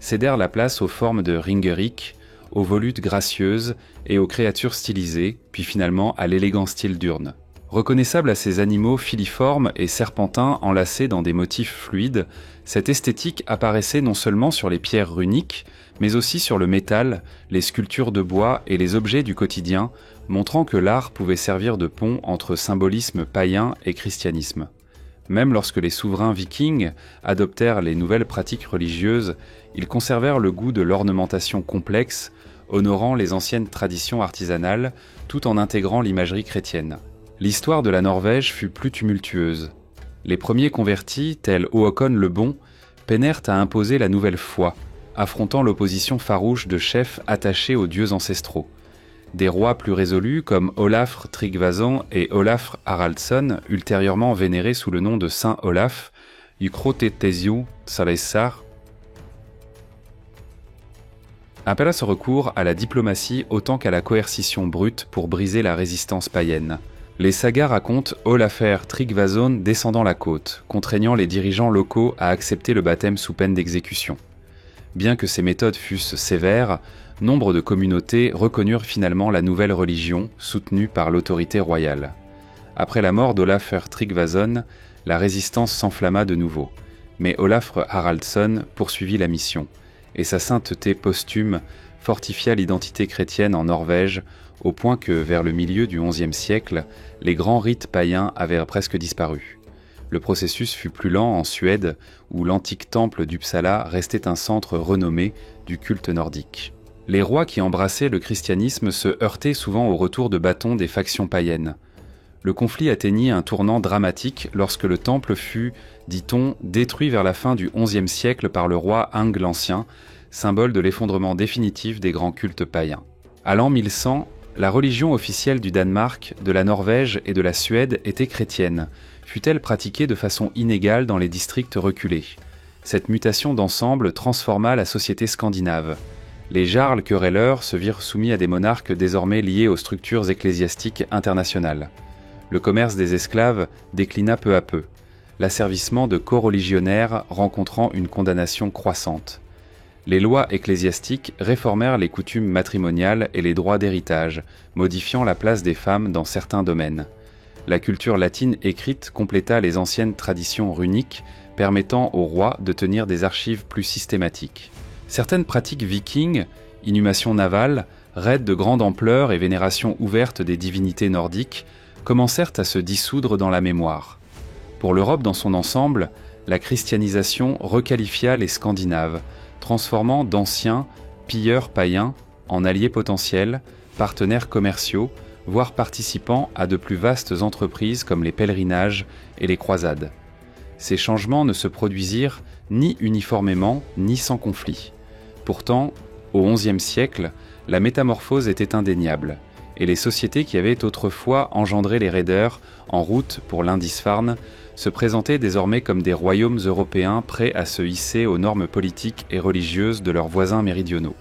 [SPEAKER 1] cédèrent la place aux formes de Ringerike, aux volutes gracieuses et aux créatures stylisées, puis finalement à l'élégant style d'urne. Reconnaissable à ces animaux filiformes et serpentins enlacés dans des motifs fluides, cette esthétique apparaissait non seulement sur les pierres runiques, mais aussi sur le métal, les sculptures de bois et les objets du quotidien, montrant que l'art pouvait servir de pont entre symbolisme païen et christianisme. Même lorsque les souverains vikings adoptèrent les nouvelles pratiques religieuses, ils conservèrent le goût de l'ornementation complexe, honorant les anciennes traditions artisanales, tout en intégrant l'imagerie chrétienne. L'histoire de la Norvège fut plus tumultueuse. Les premiers convertis, tels Håkon le Bon, peinèrent à imposer la nouvelle foi, affrontant l'opposition farouche de chefs attachés aux dieux ancestraux. Des rois plus résolus comme Olafr Tryggvason et Olafr Haraldsson, ultérieurement vénérés sous le nom de Saint Olaf, Ukrotetesio Tsalessar, appela ce recours à la diplomatie autant qu'à la coercition brute pour briser la résistance païenne. Les sagas racontent Olafr Tryggvason descendant la côte, contraignant les dirigeants locaux à accepter le baptême sous peine d'exécution. Bien que ces méthodes fussent sévères, nombre de communautés reconnurent finalement la nouvelle religion soutenue par l'autorité royale. Après la mort d'Olafr Tryggvason, la résistance s'enflamma de nouveau, mais Olafr Haraldsson poursuivit la mission, et sa sainteté posthume fortifia l'identité chrétienne en Norvège au point que, vers le milieu du XIe siècle, les grands rites païens avaient presque disparu. Le processus fut plus lent en Suède, où l'antique temple d'Uppsala restait un centre renommé du culte nordique. Les rois qui embrassaient le christianisme se heurtaient souvent au retour de bâton des factions païennes. Le conflit atteignit un tournant dramatique lorsque le temple fut, dit-on, détruit vers la fin du XIe siècle par le roi Ing l'Ancien, symbole de l'effondrement définitif des grands cultes païens. À l'an 1100, La religion officielle du Danemark, de la Norvège et de la Suède était chrétienne, fut-elle pratiquée de façon inégale dans les districts reculés. Cette mutation d'ensemble transforma la société scandinave. Les jarls querelleurs se virent soumis à des monarques désormais liés aux structures ecclésiastiques internationales. Le commerce des esclaves déclina peu à peu, l'asservissement de coreligionnaires rencontrant une condamnation croissante. Les lois ecclésiastiques réformèrent les coutumes matrimoniales et les droits d'héritage, modifiant la place des femmes dans certains domaines. La culture latine écrite compléta les anciennes traditions runiques, permettant aux rois de tenir des archives plus systématiques. Certaines pratiques vikings, inhumation navale, raids de grande ampleur et vénération ouverte des divinités nordiques, commencèrent à se dissoudre dans la mémoire. Pour l'Europe dans son ensemble, la christianisation requalifia les Scandinaves, transformant d'anciens pilleurs païens en alliés potentiels, partenaires commerciaux, voire participant à de plus vastes entreprises comme les pèlerinages et les croisades. Ces changements ne se produisirent ni uniformément ni sans conflit. Pourtant, au XIe siècle, la métamorphose était indéniable, et les sociétés qui avaient autrefois engendré les raideurs en route pour l'Indisfarne se présentaient désormais comme des royaumes européens prêts à se hisser aux normes politiques et religieuses de leurs voisins méridionaux.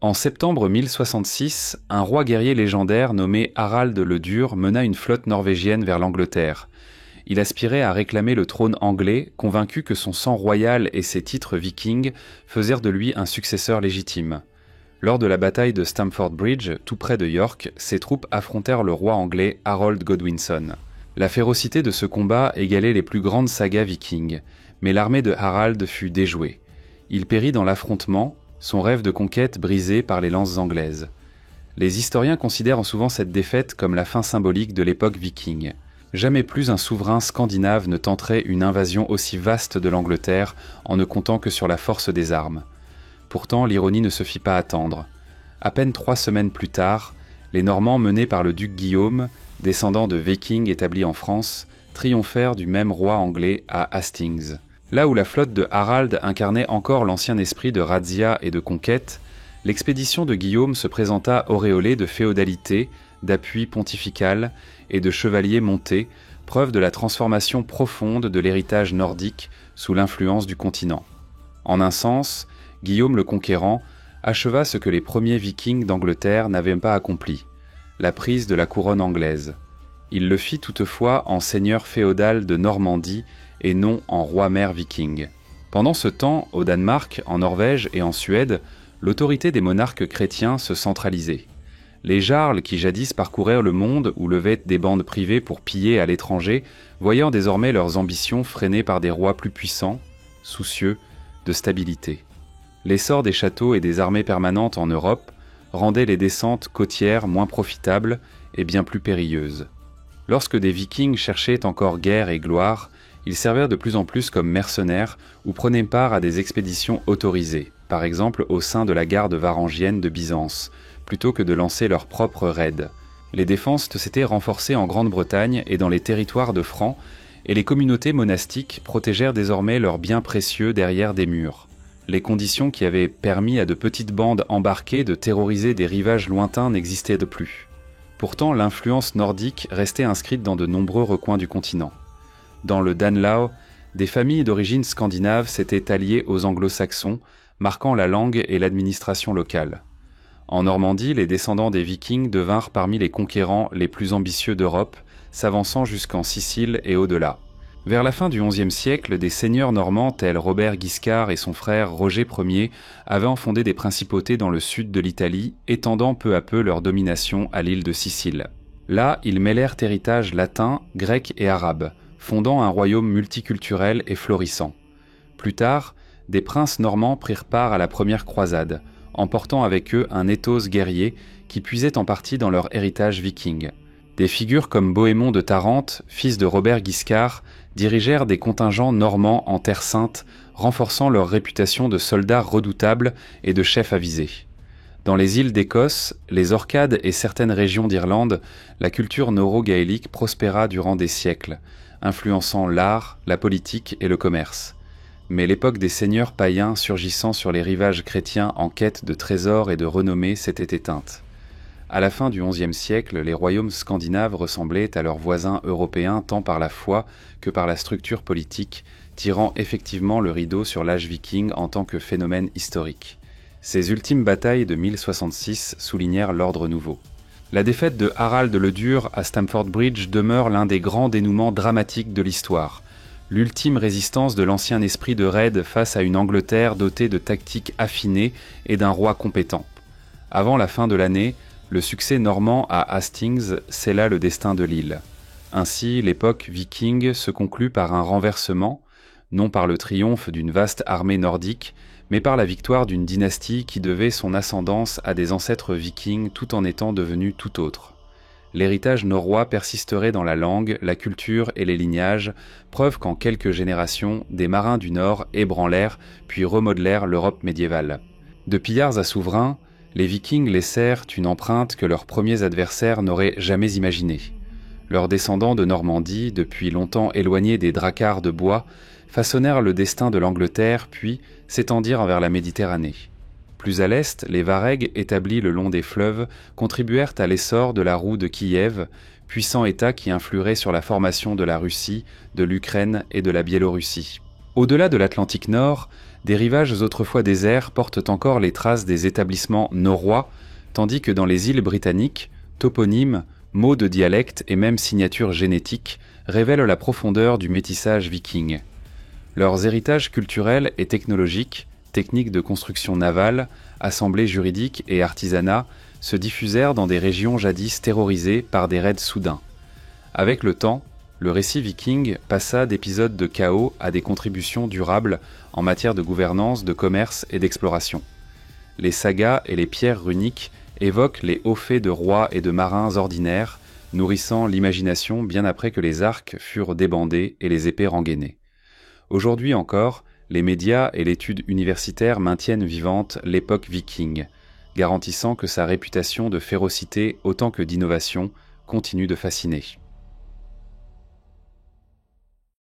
[SPEAKER 1] En septembre 1066, un roi guerrier légendaire nommé Harald le Dur mena une flotte norvégienne vers l'Angleterre. Il aspirait à réclamer le trône anglais, convaincu que son sang royal et ses titres vikings faisèrent de lui un successeur légitime. Lors de la bataille de Stamford Bridge, tout près de York, ses troupes affrontèrent le roi anglais Harold Godwinson. La férocité de ce combat égalait les plus grandes sagas vikings, mais l'armée de Harald fut déjouée. Il périt dans l'affrontement, son rêve de conquête brisé par les lances anglaises. Les historiens considèrent souvent cette défaite comme la fin symbolique de l'époque viking. Jamais plus un souverain scandinave ne tenterait une invasion aussi vaste de l'Angleterre en ne comptant que sur la force des armes. Pourtant, l'ironie ne se fit pas attendre. À peine 3 semaines plus tard, les Normands menés par le duc Guillaume, descendant de Vikings établis en France, triomphèrent du même roi anglais à Hastings. Là où la flotte de Harald incarnait encore l'ancien esprit de razzia et de conquête, l'expédition de Guillaume se présenta auréolée de féodalité, d'appui pontifical et de chevaliers montés, preuve de la transformation profonde de l'héritage nordique sous l'influence du continent. En un sens, Guillaume le Conquérant acheva ce que les premiers vikings d'Angleterre n'avaient pas accompli, la prise de la couronne anglaise. Il le fit toutefois en seigneur féodal de Normandie et non en roi-mère viking. Pendant ce temps, au Danemark, en Norvège et en Suède, l'autorité des monarques chrétiens se centralisait. Les jarls qui jadis parcourèrent le monde ou levaient des bandes privées pour piller à l'étranger, voyant désormais leurs ambitions freinées par des rois plus puissants, soucieux de stabilité. L'essor des châteaux et des armées permanentes en Europe rendait les descentes côtières moins profitables et bien plus périlleuses. Lorsque des vikings cherchaient encore guerre et gloire, ils servirent de plus en plus comme mercenaires ou prenaient part à des expéditions autorisées, par exemple au sein de la garde varangienne de Byzance, plutôt que de lancer leurs propres raids. Les défenses s'étaient renforcées en Grande-Bretagne et dans les territoires de Francs, et les communautés monastiques protégèrent désormais leurs biens précieux derrière des murs. Les conditions qui avaient permis à de petites bandes embarquées de terroriser des rivages lointains n'existaient plus. Pourtant, l'influence nordique restait inscrite dans de nombreux recoins du continent. Dans le Danelaw, des familles d'origine scandinave s'étaient alliées aux anglo-saxons, marquant la langue et l'administration locale. En Normandie, les descendants des Vikings devinrent parmi les conquérants les plus ambitieux d'Europe, s'avançant jusqu'en Sicile et au-delà. Vers la fin du XIe siècle, des seigneurs normands tels Robert Guiscard et son frère Roger Ier avaient fondé des principautés dans le sud de l'Italie, étendant peu à peu leur domination à l'île de Sicile. Là, ils mêlèrent héritage latin, grec et arabe, fondant un royaume multiculturel et florissant. Plus tard, des princes normands prirent part à la première croisade, emportant avec eux un éthos guerrier qui puisait en partie dans leur héritage viking. Des figures comme Bohémond de Tarente, fils de Robert Guiscard, dirigèrent des contingents normands en Terre Sainte, renforçant leur réputation de soldats redoutables et de chefs avisés. Dans les îles d'Écosse, les Orcades et certaines régions d'Irlande, la culture noro-gaélique prospéra durant des siècles, influençant l'art, la politique et le commerce. Mais l'époque des seigneurs païens surgissant sur les rivages chrétiens en quête de trésors et de renommée s'était éteinte. À la fin du XIe siècle, les royaumes scandinaves ressemblaient à leurs voisins européens tant par la foi que par la structure politique, tirant effectivement le rideau sur l'âge viking en tant que phénomène historique. Ces ultimes batailles de 1066 soulignèrent l'ordre nouveau. La défaite de Harald le Dur à Stamford Bridge demeure l'un des grands dénouements dramatiques de l'histoire. L'ultime résistance de l'ancien esprit de raid face à une Angleterre dotée de tactiques affinées et d'un roi compétent. Avant la fin de l'année, le succès normand à Hastings scella le destin de l'île. Ainsi, l'époque viking se conclut par un renversement, non par le triomphe d'une vaste armée nordique, mais par la victoire d'une dynastie qui devait son ascendance à des ancêtres vikings tout en étant devenue tout autre. L'héritage norrois persisterait dans la langue, la culture et les lignages, preuve qu'en quelques générations, des marins du Nord ébranlèrent puis remodelèrent l'Europe médiévale. De pillards à souverains, les Vikings laissèrent une empreinte que leurs premiers adversaires n'auraient jamais imaginée. Leurs descendants de Normandie, depuis longtemps éloignés des dracars de bois, façonnèrent le destin de l'Angleterre puis s'étendirent vers la Méditerranée. Plus à l'est, les Varegs, établis le long des fleuves, contribuèrent à l'essor de la roue de Kiev, puissant État qui influerait sur la formation de la Russie, de l'Ukraine et de la Biélorussie. Au-delà de l'Atlantique Nord, des rivages autrefois déserts portent encore les traces des établissements norrois, tandis que dans les îles britanniques, toponymes, mots de dialecte et même signatures génétiques révèlent la profondeur du métissage viking. Leurs héritages culturels et technologiques, techniques de construction navale, assemblées juridiques et artisanat, se diffusèrent dans des régions jadis terrorisées par des raids soudains. Avec le temps, le récit viking passa d'épisodes de chaos à des contributions durables en matière de gouvernance, de commerce et d'exploration. Les sagas et les pierres runiques évoquent les hauts faits de rois et de marins ordinaires, nourrissant l'imagination bien après que les arcs furent débandés et les épées rengainées. Aujourd'hui encore, les médias et l'étude universitaire maintiennent vivante l'époque viking, garantissant que sa réputation de férocité autant que d'innovation continue de fasciner.